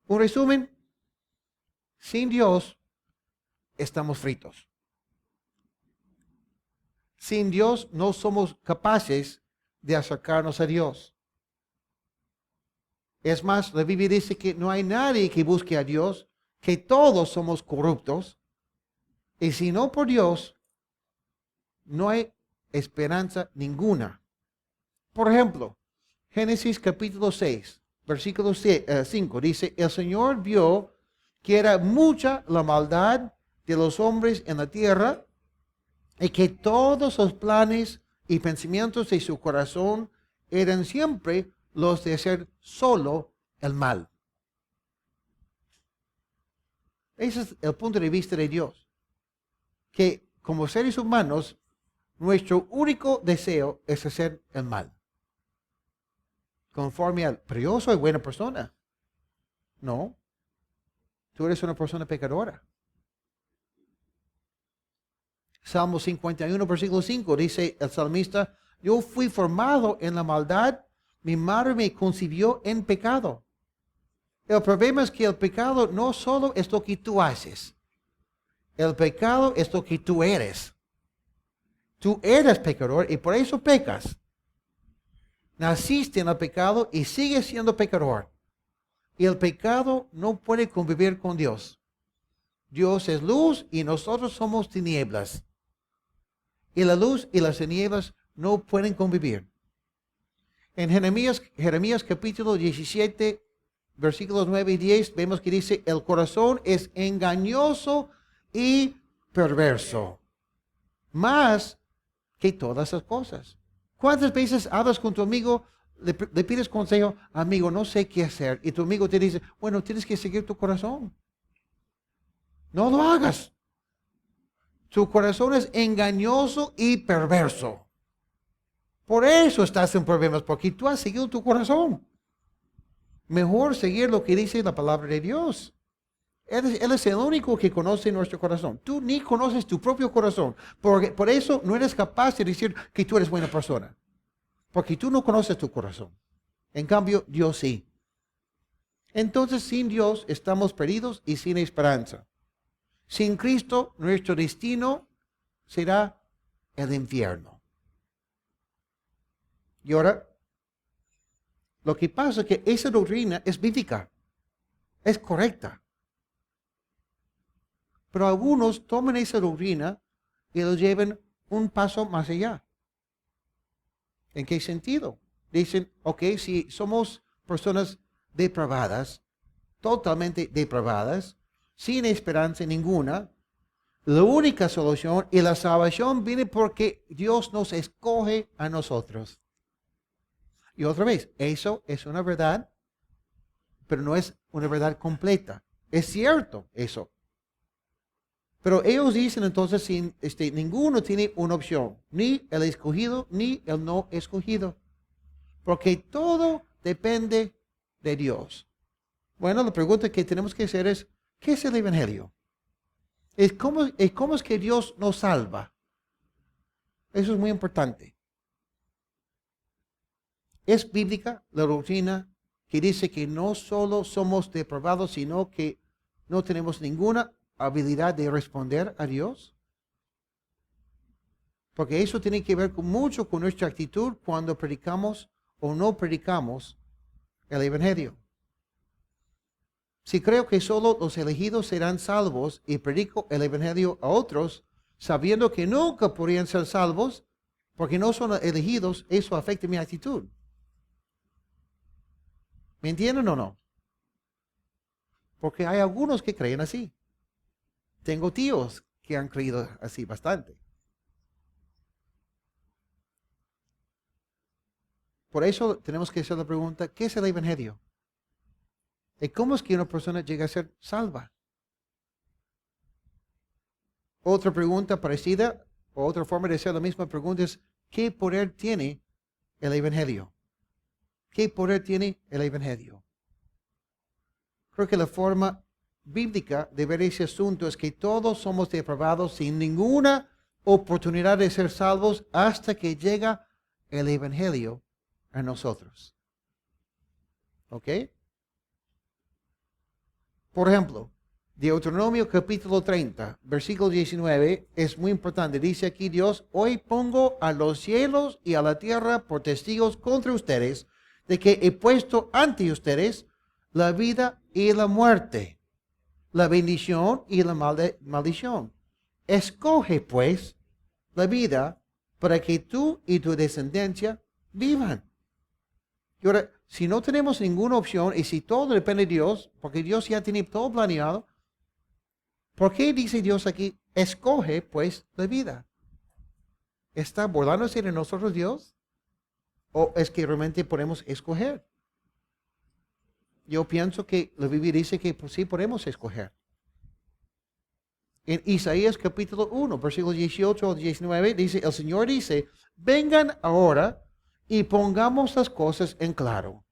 Un resumen, sin Dios estamos fritos. Sin Dios no somos capaces de acercarnos a Dios. Es más, la Biblia dice que no hay nadie que busque a Dios, que todos somos corruptos. Y si no por Dios, no hay esperanza ninguna. Por ejemplo, Génesis capítulo 6, versículo 5, dice, el Señor vio que era mucha la maldad de los hombres en la tierra y que todos los planes y pensamientos de su corazón eran siempre los de hacer solo el mal. Ese es el punto de vista de Dios. Que como seres humanos, nuestro único deseo es hacer el mal. Conforme al, pero yo soy buena persona. No. Tú eres una persona pecadora. Salmo 51, versículo 5, dice el salmista, yo fui formado en la maldad, mi madre me concibió en pecado. El problema es que el pecado no solo es lo que tú haces. El pecado es lo que tú eres. Tú eres pecador y por eso pecas. Naciste en el pecado y sigues siendo pecador. Y el pecado no puede convivir con Dios. Dios es luz y nosotros somos tinieblas. Y la luz y las tinieblas no pueden convivir. En Jeremías capítulo 17, versículos 9 y 10, vemos que dice, el corazón es engañoso y perverso, más que todas esas cosas. ¿Cuántas veces hablas con tu amigo, le pides consejo, amigo, no sé qué hacer, y tu amigo te dice, bueno, tienes que seguir tu corazón? No lo hagas. Tu corazón es engañoso y perverso. Por eso estás en problemas, porque tú has seguido tu corazón. Mejor seguir lo que dice la palabra de Dios. Él es el único que conoce nuestro corazón. Tú ni conoces tu propio corazón. Por eso no eres capaz de decir que tú eres buena persona. Porque tú no conoces tu corazón. En cambio, Dios sí. Entonces, sin Dios estamos perdidos y sin esperanza. Sin Cristo, nuestro destino será el infierno. Y ahora, lo que pasa es que esa doctrina es bíblica, es correcta. Pero algunos toman esa doctrina y lo llevan un paso más allá. ¿En qué sentido? Dicen, ok, si somos personas depravadas, totalmente depravadas, sin esperanza ninguna, la única solución y la salvación viene porque Dios nos escoge a nosotros. Y otra vez, eso es una verdad, pero no es una verdad completa. Es cierto eso. Pero ellos dicen entonces, ninguno tiene una opción, ni el escogido, ni el no escogido. Porque todo depende de Dios. Bueno, la pregunta que tenemos que hacer es, ¿qué es el Evangelio? ¿Cómo es que Dios nos salva? Eso es muy importante. Es bíblica la doctrina que dice que no solo somos depravados, sino que no tenemos ninguna habilidad de responder a Dios. Porque eso tiene que ver mucho con nuestra actitud cuando predicamos o no predicamos el Evangelio. Si creo que solo los elegidos serán salvos y predico el Evangelio a otros, sabiendo que nunca podrían ser salvos porque no son elegidos, eso afecta mi actitud. ¿Me entienden o no? Porque hay algunos que creen así. Tengo tíos que han creído así bastante. Por eso tenemos que hacer la pregunta, ¿qué es el Evangelio? ¿Y cómo es que una persona llega a ser salva? Otra pregunta parecida, o otra forma de hacer la misma pregunta es, ¿qué poder tiene el Evangelio? ¿Qué poder tiene el Evangelio? Creo que la forma bíblica de ver ese asunto es que todos somos depravados sin ninguna oportunidad de ser salvos hasta que llega el Evangelio a nosotros. ¿Ok? Por ejemplo, Deuteronomio capítulo 30, versículo 19, es muy importante. Dice aquí Dios, hoy pongo a los cielos y a la tierra por testigos contra ustedes, de que he puesto ante ustedes la vida y la muerte, la bendición y la maldición. Escoge pues la vida para que tú y tu descendencia vivan. Y ahora, si no tenemos ninguna opción y si todo depende de Dios, porque Dios ya tiene todo planeado, ¿por qué dice Dios aquí, escoge pues la vida? ¿Está burlándose de nosotros Dios? ¿O es que realmente podemos escoger? Yo pienso que la Biblia dice que pues, sí podemos escoger. En Isaías capítulo 1, versículos 18 al 19, dice, el Señor dice, vengan ahora y pongamos las cosas en claro.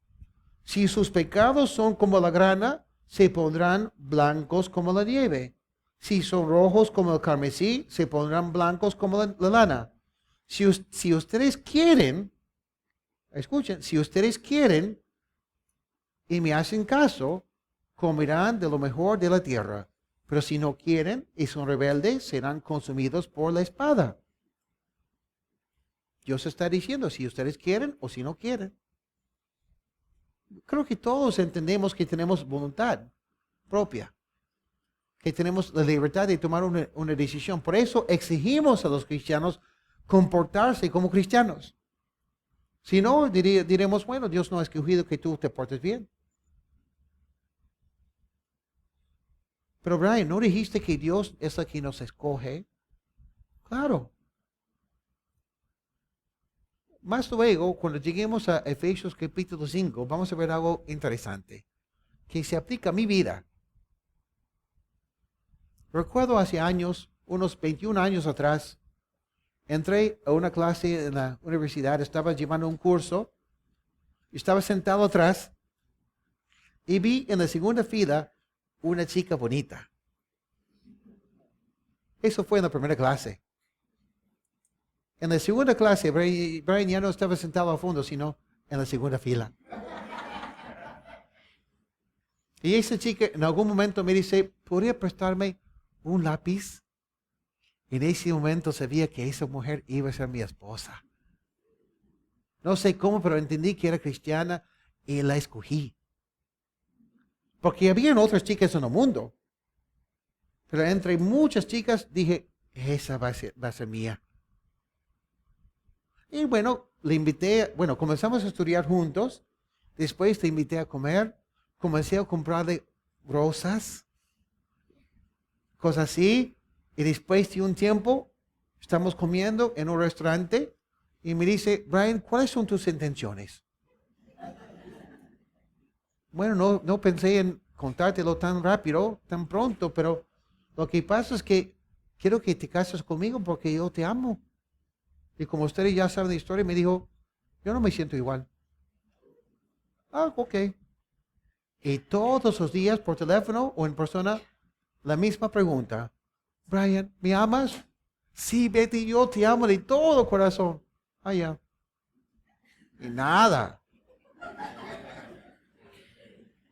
Si sus pecados son como la grana, se pondrán blancos como la nieve. Si son rojos como el carmesí, se pondrán blancos como la lana. Si ustedes quieren, escuchen, si ustedes quieren y me hacen caso, comerán de lo mejor de la tierra. Pero si no quieren y son rebeldes, serán consumidos por la espada. Dios está diciendo si ustedes quieren o si no quieren. Creo que todos entendemos que tenemos voluntad propia, que tenemos la libertad de tomar una decisión. Por eso exigimos a los cristianos comportarse como cristianos. Si no, diremos, bueno, Dios no ha escogido que tú te portes bien. Pero Brian, ¿no dijiste que Dios es el que nos escoge? Claro. Más luego, cuando lleguemos a Efesios capítulo 5, vamos a ver algo interesante que se aplica a mi vida. Recuerdo hace años, unos 21 años atrás, entré a una clase en la universidad, estaba llevando un curso, estaba sentado atrás y vi en la segunda fila una chica bonita. Eso fue en la primera clase. En la segunda clase, Brian ya no estaba sentado al fondo, sino en la segunda fila. Y esa chica en algún momento me dice, ¿podría prestarme un lápiz? En ese momento sabía que esa mujer iba a ser mi esposa. No sé cómo, pero entendí que era cristiana y la escogí. Porque habían otras chicas en el mundo. Pero entre muchas chicas dije, esa va a ser mía. Y bueno, le invité, comenzamos a estudiar juntos. Después le invité a comer. Comencé a comprarle rosas, cosas así. Y después de un tiempo, estamos comiendo en un restaurante. Y me dice, Brian, ¿cuáles son tus intenciones? Bueno, no pensé en contártelo tan rápido, tan pronto, pero lo que pasa es que quiero que te cases conmigo porque yo te amo. Y como ustedes ya saben la historia, me dijo, yo no me siento igual. Ah, ok. Y todos los días por teléfono o en persona, la misma pregunta. Brian, ¿me amas? Sí, Betty, yo te amo de todo corazón. Ah, ya. Y nada.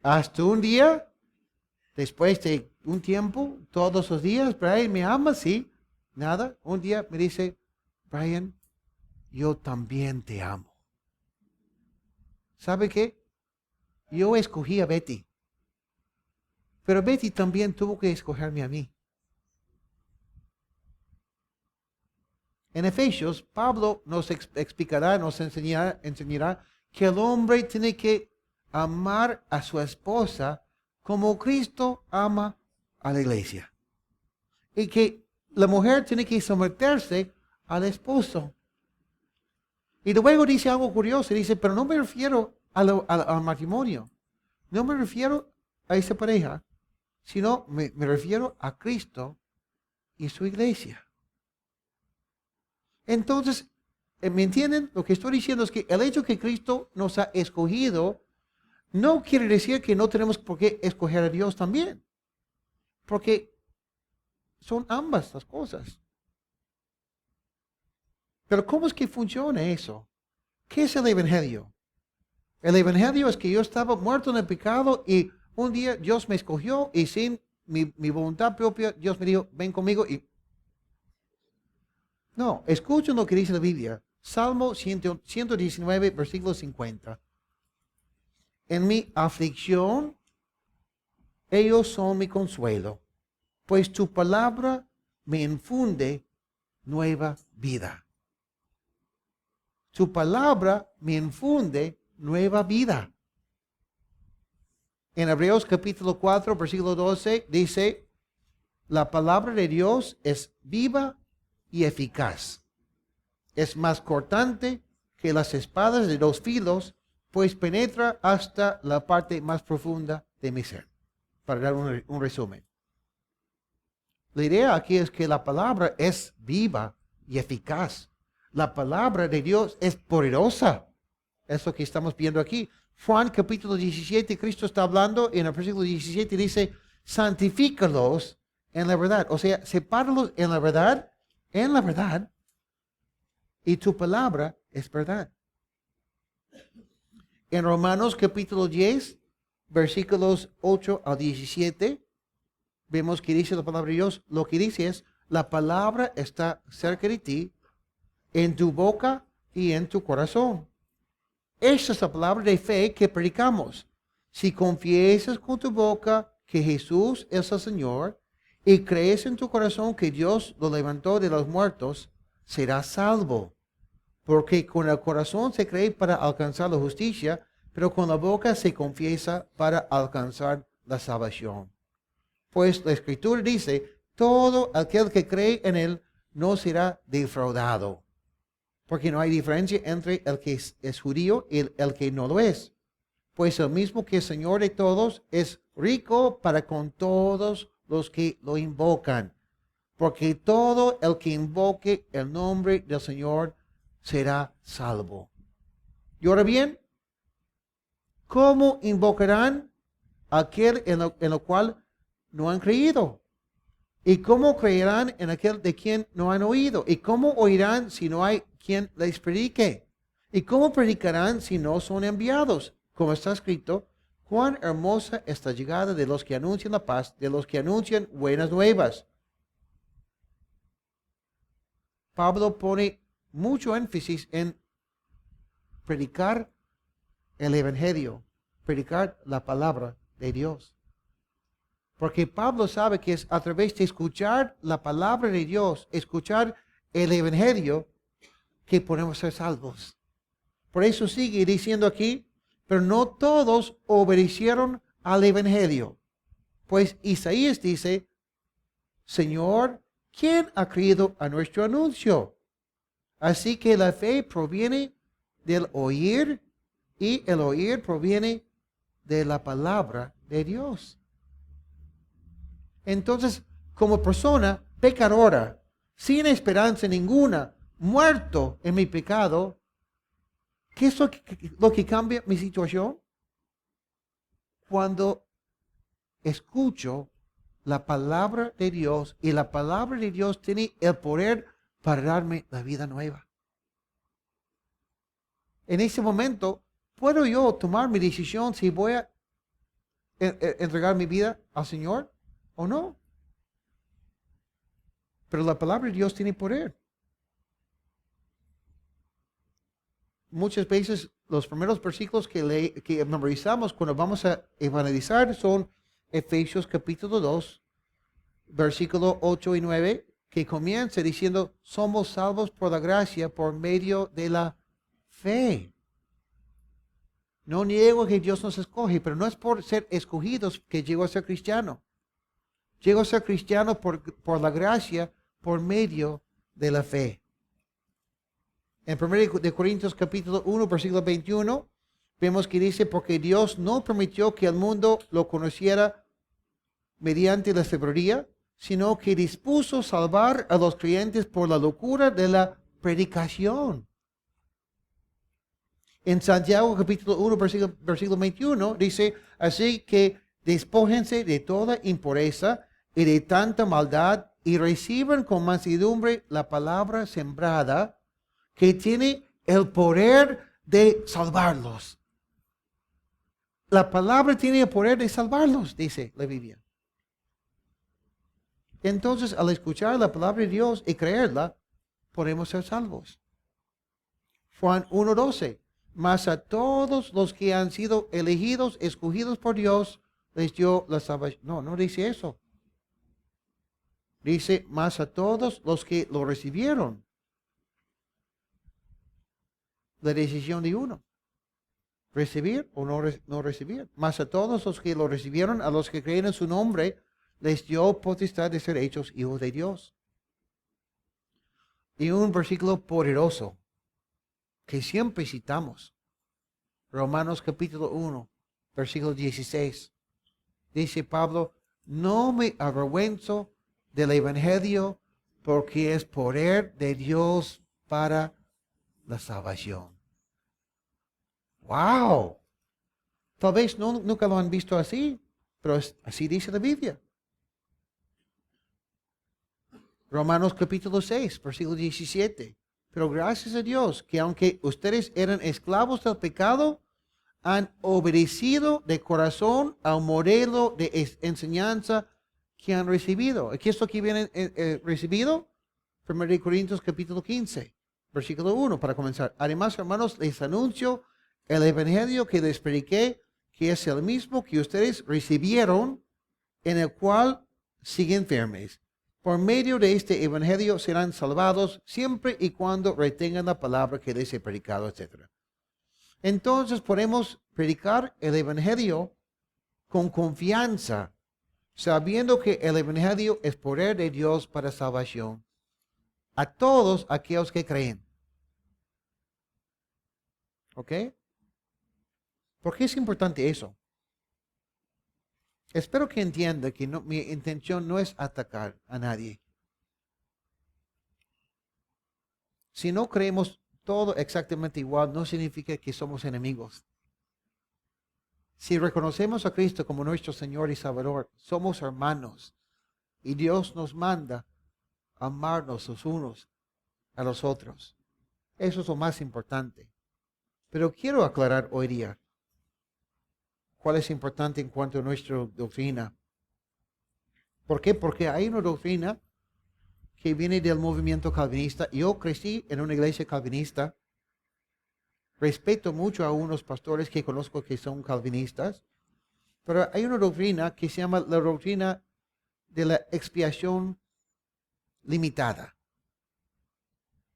Hasta un día, después de un tiempo, todos los días, Brian, ¿me amas? Sí. Nada. Un día me dice, Brian, yo también te amo. ¿Sabe qué? Yo escogí a Betty. Pero Betty también tuvo que escogerme a mí. En Efesios, Pablo nos explicará, nos enseñará que el hombre tiene que amar a su esposa como Cristo ama a la iglesia. Y que la mujer tiene que someterse al esposo. Y luego dice algo curioso, dice, pero no me refiero al matrimonio, no me refiero a esa pareja, sino me refiero a Cristo y su iglesia. Entonces, ¿me entienden? Lo que estoy diciendo es que el hecho que Cristo nos ha escogido no quiere decir que no tenemos por qué escoger a Dios también, porque son ambas las cosas. Pero ¿cómo es que funciona eso? ¿Qué es el Evangelio? El Evangelio es que yo estaba muerto en el pecado y un día Dios me escogió y sin mi voluntad propia, Dios me dijo, ven conmigo y... No, escuchen lo que dice la Biblia. Salmo 119, versículo 50. En mi aflicción, ellos son mi consuelo, pues tu palabra me infunde nueva vida. Tu palabra me infunde nueva vida. En Hebreos capítulo 4, versículo 12, dice, la palabra de Dios es viva y eficaz. Es más cortante que las espadas de dos filos, pues penetra hasta la parte más profunda de mi ser. Para dar un resumen. La idea aquí es que la palabra es viva y eficaz. La palabra de Dios es poderosa. Eso que estamos viendo aquí. Juan capítulo 17, Cristo está hablando en el versículo 17 dice, santifícalos en la verdad. O sea, sepáralos en la verdad, y tu palabra es verdad. En Romanos capítulo 10, versículos 8 al 17, vemos que dice la palabra de Dios, lo que dice es, la palabra está cerca de ti, en tu boca y en tu corazón. Esta es la palabra de fe que predicamos. Si confiesas con tu boca que Jesús es el Señor y crees en tu corazón que Dios lo levantó de los muertos, serás salvo. Porque con el corazón se cree para alcanzar la justicia, pero con la boca se confiesa para alcanzar la salvación. Pues la Escritura dice, todo aquel que cree en Él no será defraudado. Porque no hay diferencia entre el que es judío y el que no lo es. Pues el mismo que es Señor de todos es rico para con todos los que lo invocan. Porque todo el que invoque el nombre del Señor será salvo. Y ahora bien, ¿cómo invocarán a aquel en lo cual no han creído? ¿Y cómo creerán en aquel de quien no han oído? ¿Y cómo oirán si no hay quien les predique? ¿Y cómo predicarán si no son enviados? Como está escrito, cuán hermosa es la llegada de los que anuncian la paz, de los que anuncian buenas nuevas. Pablo pone mucho énfasis en predicar el Evangelio, predicar la palabra de Dios. Porque Pablo sabe que es a través de escuchar la palabra de Dios, escuchar el Evangelio, que podemos ser salvos. Por eso sigue diciendo aquí, pero no todos obedecieron al Evangelio. Pues Isaías dice, Señor, ¿quién ha creído a nuestro anuncio? Así que la fe proviene del oír y el oír proviene de la palabra de Dios. Entonces, como persona pecadora, sin esperanza ninguna, muerto en mi pecado, ¿qué es lo que cambia mi situación? Cuando escucho la palabra de Dios y la palabra de Dios tiene el poder para darme la vida nueva. En ese momento, ¿puedo yo tomar mi decisión si voy a entregar mi vida al Señor o no? Pero la palabra de Dios tiene poder. Muchas veces los primeros versículos que memorizamos cuando vamos a evangelizar son Efesios capítulo 2, versículos 8 y 9, que comienza diciendo, somos salvos por la gracia por medio de la fe. No niego que Dios nos escoge, pero no es por ser escogidos que llego a ser cristiano. Llego a ser cristiano por la gracia por medio de la fe. En 1 de Corintios capítulo 1, versículo 21, vemos que dice, porque Dios no permitió que el mundo lo conociera mediante la sabiduría, sino que dispuso salvar a los creyentes por la locura de la predicación. En Santiago capítulo 1, versículo 21, dice, así que despójense de toda impureza y de tanta maldad y reciban con mansedumbre la palabra sembrada, que tiene el poder de salvarlos. La palabra tiene el poder de salvarlos, dice la Biblia. Entonces, al escuchar la palabra de Dios y creerla, podemos ser salvos. Juan 1:12. Mas a todos los que han sido elegidos, escogidos por Dios, les dio la salvación. No, no dice eso. Dice, mas a todos los que lo recibieron. La decisión de uno. Recibir o no recibir. Mas a todos los que lo recibieron, a los que creen en su nombre, les dio potestad de ser hechos hijos de Dios. Y un versículo poderoso que siempre citamos. Romanos capítulo 1, versículo 16. Dice Pablo, no me avergüenzo del evangelio porque es poder de Dios para la salvación. ¡Wow! Tal vez nunca lo han visto así, pero así dice la Biblia. Romanos capítulo 6, versículo 17. Pero gracias a Dios que aunque ustedes eran esclavos del pecado, han obedecido de corazón al modelo de enseñanza que han recibido. ¿Qué es lo que vienen recibido? 1 Corintios capítulo 15, versículo 1 para comenzar. Además, hermanos, les anuncio el evangelio que les prediqué, que es el mismo que ustedes recibieron, en el cual siguen firmes. Por medio de este evangelio serán salvados siempre y cuando retengan la palabra que les he predicado, etc. Entonces podemos predicar el evangelio con confianza, sabiendo que el evangelio es poder de Dios para salvación a todos aquellos que creen. ¿Ok? ¿Por qué es importante eso? Espero que entienda que mi intención no es atacar a nadie. Si no creemos todo exactamente igual, no significa que somos enemigos. Si reconocemos a Cristo como nuestro Señor y Salvador, somos hermanos. Y Dios nos manda a amarnos los unos a los otros. Eso es lo más importante. Pero quiero aclarar hoy día cuál es importante en cuanto a nuestra doctrina. ¿Por qué? Porque hay una doctrina que viene del movimiento calvinista. Yo crecí en una iglesia calvinista. Respeto mucho a unos pastores que conozco que son calvinistas. Pero hay una doctrina que se llama la doctrina de la expiación limitada,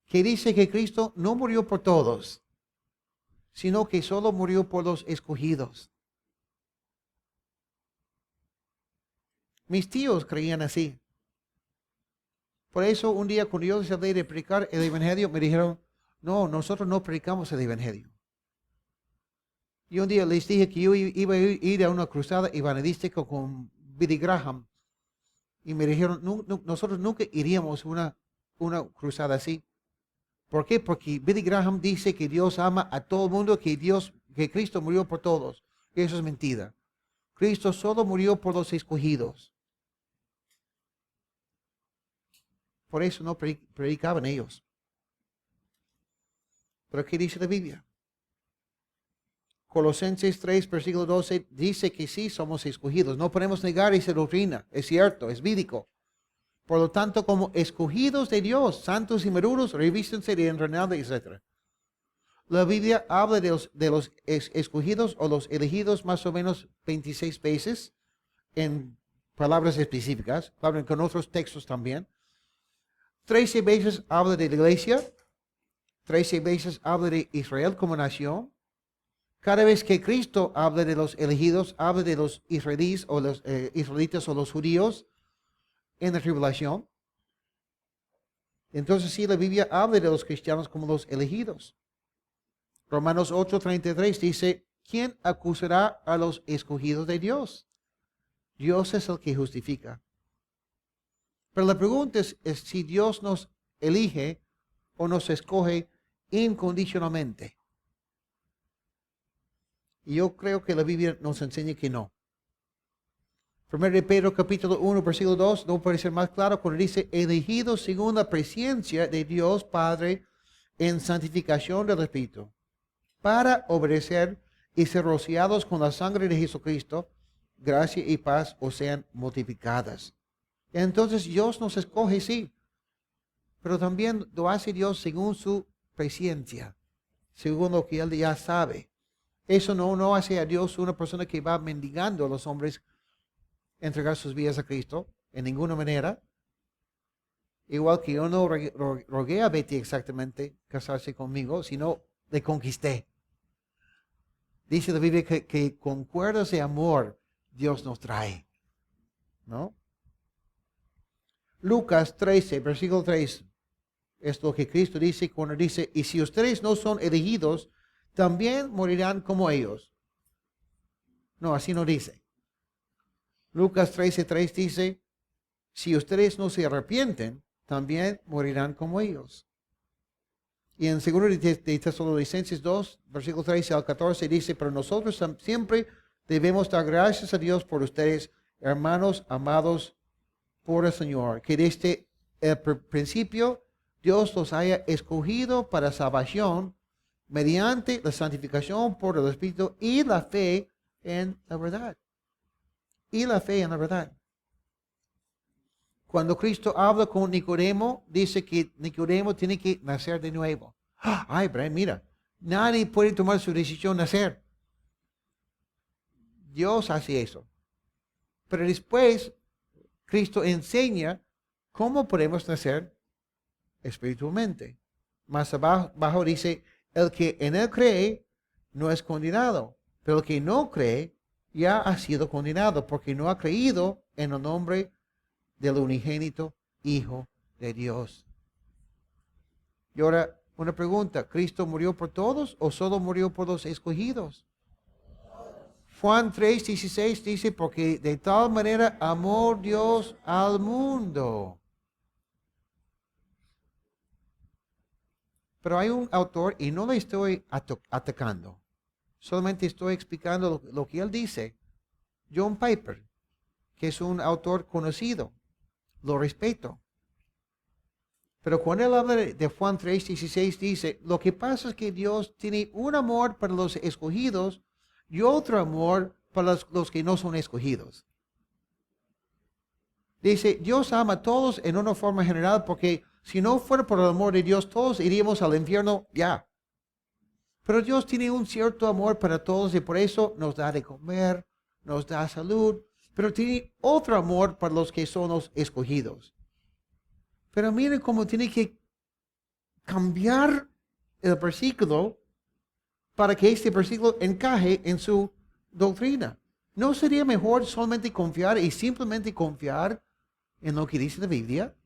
que dice que Cristo no murió por todos, sino que solo murió por los escogidos. Mis tíos creían así. Por eso un día cuando yo decidí de predicar el evangelio, me dijeron, no, nosotros no predicamos el evangelio. Y un día les dije que yo iba a ir a una cruzada evangelística con Billy Graham. Y me dijeron, nosotros nunca iríamos a una cruzada así. ¿Por qué? Porque Billy Graham dice que Dios ama a todo el mundo, que Cristo murió por todos. Y eso es mentira. Cristo solo murió por los escogidos. Por eso no predicaban ellos. Pero ¿qué dice la Biblia? Colosenses 3, versículo 12, dice que sí somos escogidos. No podemos negar esa doctrina. Es cierto, es bíblico. Por lo tanto, como escogidos de Dios, santos y maduros, revístense de entrenado, etc. La Biblia habla de los escogidos o los elegidos más o menos 26 veces en palabras específicas. Hablan con otros textos también. 13 veces habla de la iglesia. 13 veces habla de Israel como nación. Cada vez que Cristo habla de los elegidos, habla de los israelíes o los israelitas o los judíos en la tribulación. Entonces sí, la Biblia habla de los cristianos como los elegidos. Romanos 8:33 dice, ¿quién acusará a los escogidos de Dios? Dios es el que justifica. Pero la pregunta es si Dios nos elige o nos escoge incondicionalmente. Y yo creo que la Biblia nos enseña que no. 1 de Pedro capítulo 1, versículo 2, no puede ser más claro cuando dice, elegidos según la presencia de Dios Padre en santificación del Espíritu, para obedecer y ser rociados con la sangre de Jesucristo, gracia y paz os sean multiplicadas. Entonces Dios nos escoge, sí, pero también lo hace Dios según su presencia, según lo que Él ya sabe. Eso no hace a Dios una persona que va mendigando a los hombres entregar sus vidas a Cristo, en ninguna manera. Igual que yo no rogué a Betty exactamente casarse conmigo, sino le conquisté. Dice la Biblia que con cuerdas de amor Dios nos trae, ¿no? Lucas 13, versículo 3, es lo que Cristo dice cuando dice, y si ustedes no son elegidos, también morirán como ellos. No, así no dice. Lucas 13:3 dice, si ustedes no se arrepienten, también morirán como ellos. Y en 2 de Tesalonicenses 2, versículo 13 al 14 dice, pero nosotros siempre debemos dar gracias a Dios por ustedes, hermanos amados por el Señor, que desde el principio Dios los haya escogido para salvación mediante la santificación por el Espíritu y la fe en la verdad. Y la fe en la verdad. Cuando Cristo habla con Nicodemo, dice que Nicodemo tiene que nacer de nuevo. Ay, Brian, mira, Nadie puede tomar su decisión de nacer. Dios hace eso. Pero después, Cristo enseña cómo podemos nacer espiritualmente. Más abajo dice, el que en él cree no es condenado, pero el que no cree ya ha sido condenado porque no ha creído en el nombre del unigénito Hijo de Dios. Y ahora, una pregunta, ¿Cristo murió por todos o solo murió por los escogidos? Juan 3:16 dice, porque de tal manera amó Dios al mundo. Pero hay un autor, y no le estoy atacando, solamente estoy explicando lo que él dice. John Piper, que es un autor conocido, lo respeto. Pero cuando él habla de Juan 3:16 dice, lo que pasa es que Dios tiene un amor para los escogidos y otro amor para los que no son escogidos. Dice, Dios ama a todos en una forma general porque si no fuera por el amor de Dios, todos iríamos al infierno ya. Pero Dios tiene un cierto amor para todos y por eso nos da de comer, nos da salud, pero tiene otro amor para los que son los escogidos. Pero miren cómo tiene que cambiar el versículo para que este versículo encaje en su doctrina. ¿No sería mejor solamente confiar y simplemente confiar en lo que dice la Biblia?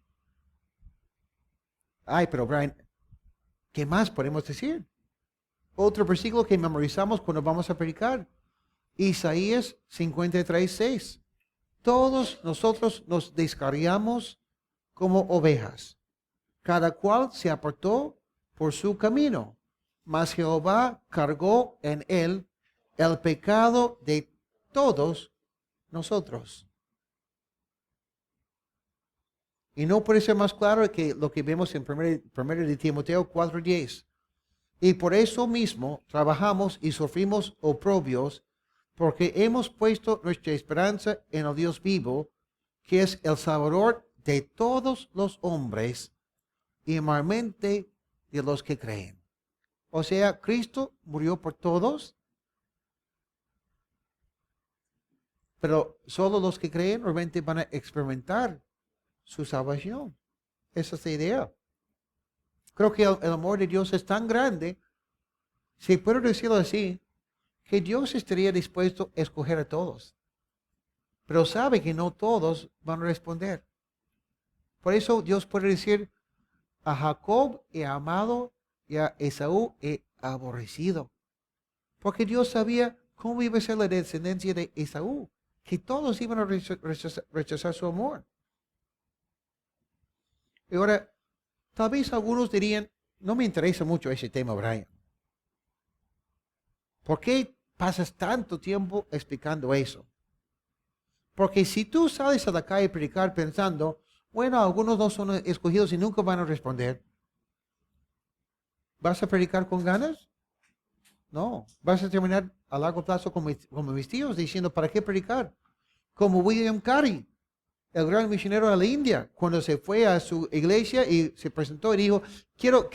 Ay, pero Brian, ¿qué más podemos decir? Otro versículo que memorizamos cuando vamos a predicar. Isaías 53:6. Todos nosotros nos descarriamos como ovejas. Cada cual se apartó por su camino. Mas Jehová cargó en él el pecado de todos nosotros. Y no puede ser más claro que lo que vemos en 1 de Timoteo 4:10. Y por eso mismo trabajamos y sufrimos oprobios, porque hemos puesto nuestra esperanza en el Dios vivo, que es el Salvador de todos los hombres, y mayormente de los que creen. O sea, Cristo murió por todos, pero solo los que creen realmente van a experimentar su salvación. Esa es la idea. Creo que el amor de Dios es tan grande, si puedo decirlo así, que Dios estaría dispuesto a escoger a todos. Pero sabe que no todos van a responder. Por eso Dios puede decir, a Jacob he amado y a Esaú he aborrecido. Porque Dios sabía cómo iba a ser la descendencia de Esaú, que todos iban a rechazar su amor. Y ahora, tal vez algunos dirían, no me interesa mucho ese tema, Brian. ¿Por qué pasas tanto tiempo explicando eso? Porque si tú sales a la calle a predicar pensando, bueno, algunos no son escogidos y nunca van a responder, ¿vas a predicar con ganas? No, vas a terminar a largo plazo como mis tíos diciendo, ¿para qué predicar? Como William Carey, el gran misionero a la India, cuando se fue a su iglesia y se presentó y dijo, creo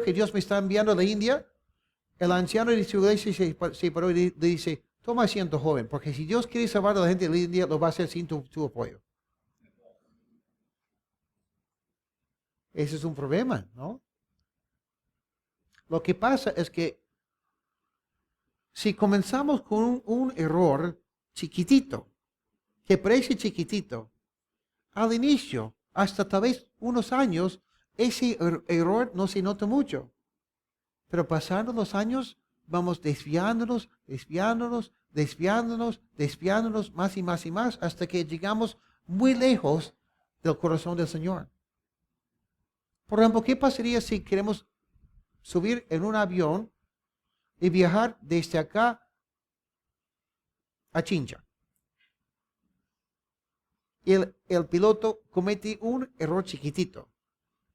que Dios me está enviando a la India. El anciano de su iglesia se paró y dice, toma asiento, joven, porque si Dios quiere salvar a la gente de la India, lo va a hacer sin tu apoyo. Ese es un problema, ¿no? Lo que pasa es que si comenzamos con un error chiquitito, que parece chiquitito, al inicio, hasta tal vez unos años, ese error no se nota mucho. Pero pasando los años, vamos desviándonos más y más y más, hasta que llegamos muy lejos del corazón del Señor. Por ejemplo, ¿qué pasaría si queremos subir en un avión y viajar desde acá a Chincha? Y el piloto comete un error chiquitito.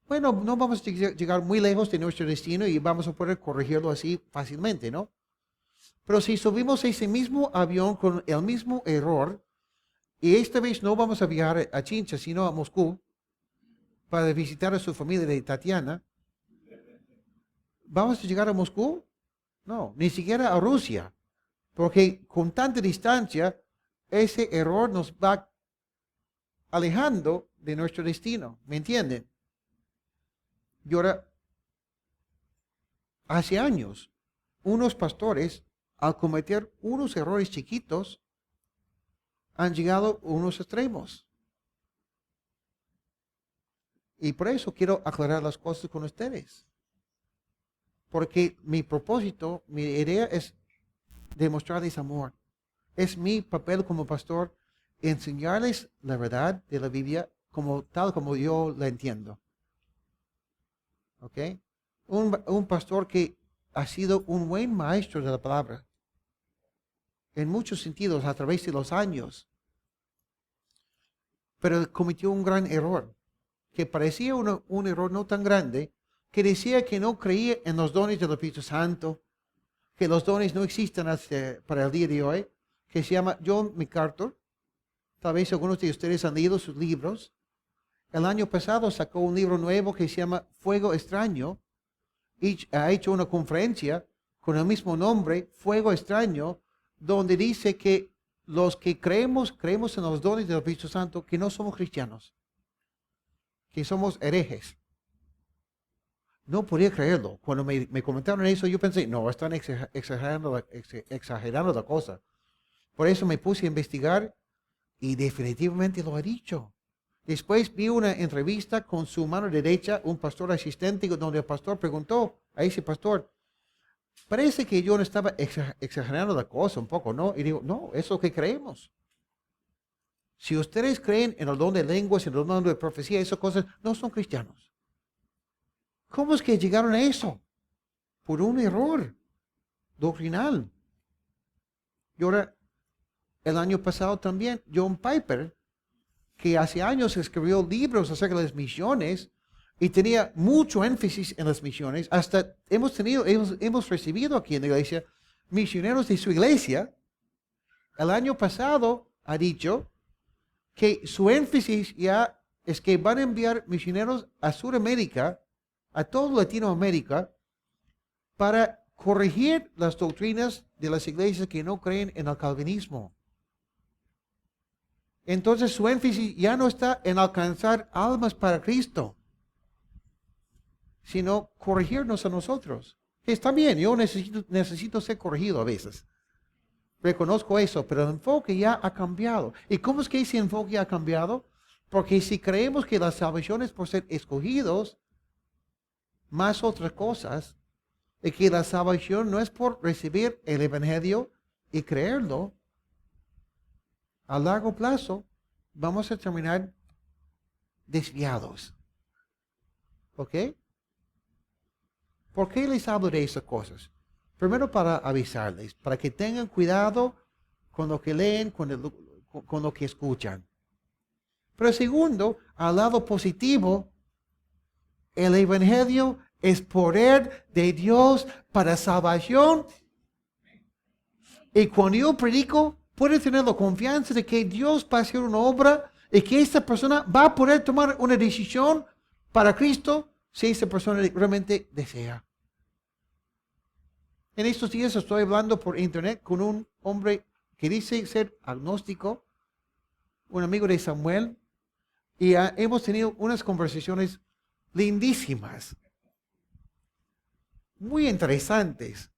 Bueno, no vamos a llegar muy lejos de nuestro destino y vamos a poder corregirlo así fácilmente, ¿no? Pero si subimos ese mismo avión con el mismo error, y esta vez no vamos a viajar a Chincha, sino a Moscú, para visitar a su familia de Tatiana, ¿Vamos a llegar a Moscú? No, ni siquiera a Rusia. Porque con tanta distancia, ese error nos va alejando de nuestro destino. ¿Me entienden? Y ahora, hace años, unos pastores, al cometer unos errores chiquitos, han llegado a unos extremos. Y por eso quiero aclarar las cosas con ustedes. Porque mi propósito, mi idea es demostrarles amor. Es mi papel como pastor enseñarles la verdad de la Biblia tal como yo la entiendo. ¿Ok? Un pastor que ha sido un buen maestro de la palabra. En muchos sentidos, a través de los años. Pero cometió un gran error. Que parecía un error no tan grande. Que decía que no creía en los dones del Espíritu Santo. Que los dones no existen para el día de hoy. Que se llama John MacArthur. Tal vez algunos de ustedes han leído sus libros. El año pasado sacó un libro nuevo que se llama Fuego Extraño. Y ha hecho una conferencia con el mismo nombre, Fuego Extraño, donde dice que los que creemos en los dones del Espíritu Santo, que no somos cristianos, que somos herejes. No podía creerlo. Cuando me comentaron eso, yo pensé, no, están exagerando la cosa. Por eso me puse a investigar y definitivamente lo ha dicho. Después vi una entrevista con su mano derecha, un pastor asistente, donde el pastor preguntó a ese pastor, parece que yo no estaba exagerando la cosa un poco, ¿no? Y digo, no, es lo que creemos. Si ustedes creen en el don de lenguas, en el don de profecía, esas cosas, no son cristianos. ¿Cómo es que llegaron a eso? Por un error doctrinal. Y ahora, el año pasado también, John Piper, que hace años escribió libros acerca de las misiones y tenía mucho énfasis en las misiones. Hasta hemos recibido aquí en la iglesia misioneros de su iglesia. El año pasado ha dicho que su énfasis ya es que van a enviar misioneros a Sudamérica, a toda Latinoamérica, para corregir las doctrinas de las iglesias que no creen en el calvinismo. Entonces su énfasis ya no está en alcanzar almas para Cristo, sino corregirnos a nosotros. Está bien, yo necesito ser corregido a veces. Reconozco eso, pero el enfoque ya ha cambiado. ¿Y cómo es que ese enfoque ha cambiado? Porque si creemos que la salvación es por ser escogidos, más otras cosas, y que la salvación no es por recibir el Evangelio y creerlo, a largo plazo vamos a terminar desviados. ¿Ok? ¿Por qué les hablo de esas cosas? Primero para avisarles, para que tengan cuidado con lo que leen, con lo que escuchan. Pero segundo, al lado positivo, el Evangelio es poder de Dios para salvación. Y cuando yo predico, puedo tener la confianza de que Dios va a hacer una obra y que esta persona va a poder tomar una decisión para Cristo si esa persona realmente desea. En estos días estoy hablando por internet con un hombre que dice ser agnóstico, un amigo de Samuel, y hemos tenido unas conversaciones lindísimas, muy interesantes.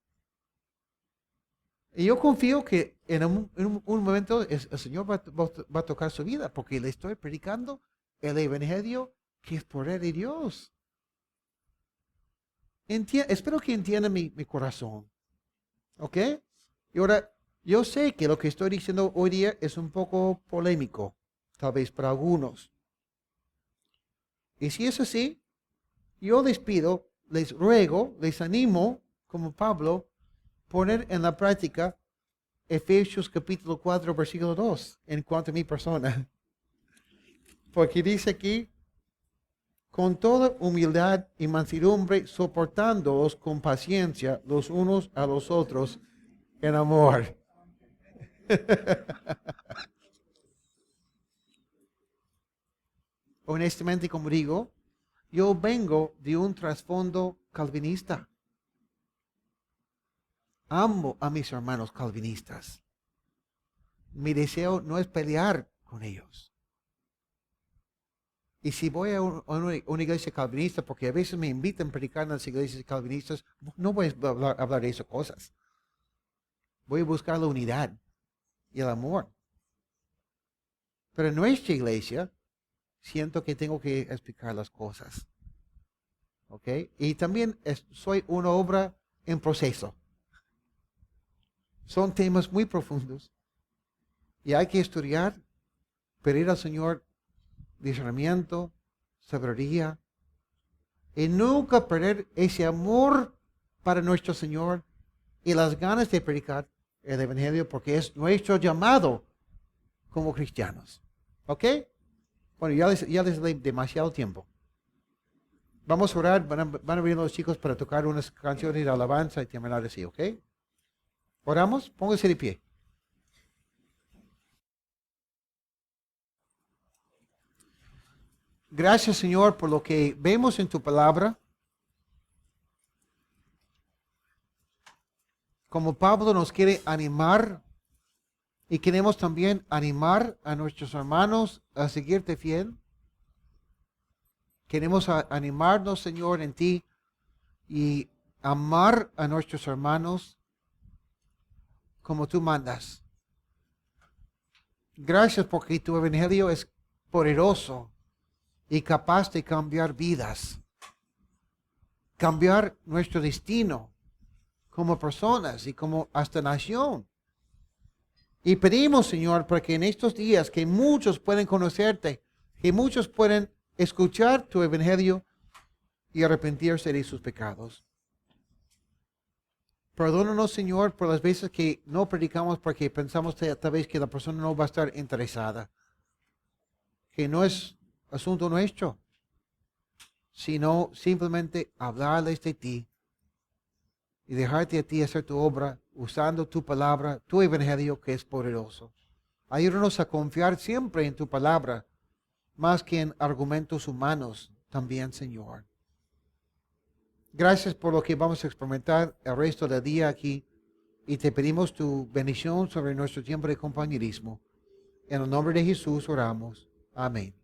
Y yo confío que en un momento el Señor va a tocar su vida, porque le estoy predicando el Evangelio que es poder de Dios. Espero que entienda mi corazón. ¿Ok? Y ahora, yo sé que lo que estoy diciendo hoy día es un poco polémico, tal vez para algunos. Y si es así, yo les pido, les ruego, les animo, como Pablo, poner en la práctica Efesios capítulo 4, versículo 2, en cuanto a mi persona. Porque dice aquí, con toda humildad y mansedumbre, soportándoos con paciencia los unos a los otros en amor. Honestamente, como digo, yo vengo de un trasfondo calvinista. amo a mis hermanos calvinistas. Mi deseo no es pelear con ellos. Y si voy a una iglesia calvinista, porque a veces me invitan a predicar en las iglesias calvinistas, no voy a hablar de esas cosas. Voy a buscar la unidad y el amor. Pero en nuestra iglesia, siento que tengo que explicar las cosas. ¿Ok? Y también soy una obra en proceso. Son temas muy profundos. Y hay que estudiar, pedir al Señor discernimiento, sabiduría, y nunca perder ese amor para nuestro Señor y las ganas de predicar el Evangelio, porque es nuestro llamado como cristianos. ¿Ok? Bueno, ya les doy demasiado tiempo. Vamos a orar, van a venir los chicos para tocar unas canciones de alabanza y terminar así, ¿ok? Oramos, póngase de pie. Gracias, Señor, por lo que vemos en tu palabra. Como Pablo nos quiere animar y queremos también animar a nuestros hermanos a seguirte fiel. Queremos animarnos, Señor, en ti y amar a nuestros hermanos como tú mandas. Gracias porque tu evangelio es poderoso y capaz de cambiar vidas, cambiar nuestro destino como personas y como hasta nación. Y pedimos, Señor, para que en estos días que muchos pueden conocerte, que muchos pueden escuchar tu evangelio y arrepentirse de sus pecados. Perdónanos, Señor, por las veces que no predicamos porque pensamos tal vez que la persona no va a estar interesada, que no es asunto nuestro, sino simplemente hablarles de ti y dejarte a ti hacer tu obra usando tu palabra, tu evangelio que es poderoso. Ayúdanos a confiar siempre en tu palabra, más que en argumentos humanos también, Señor. Gracias por lo que vamos a experimentar el resto del día aquí y te pedimos tu bendición sobre nuestro tiempo de compañerismo. En el nombre de Jesús oramos. Amén.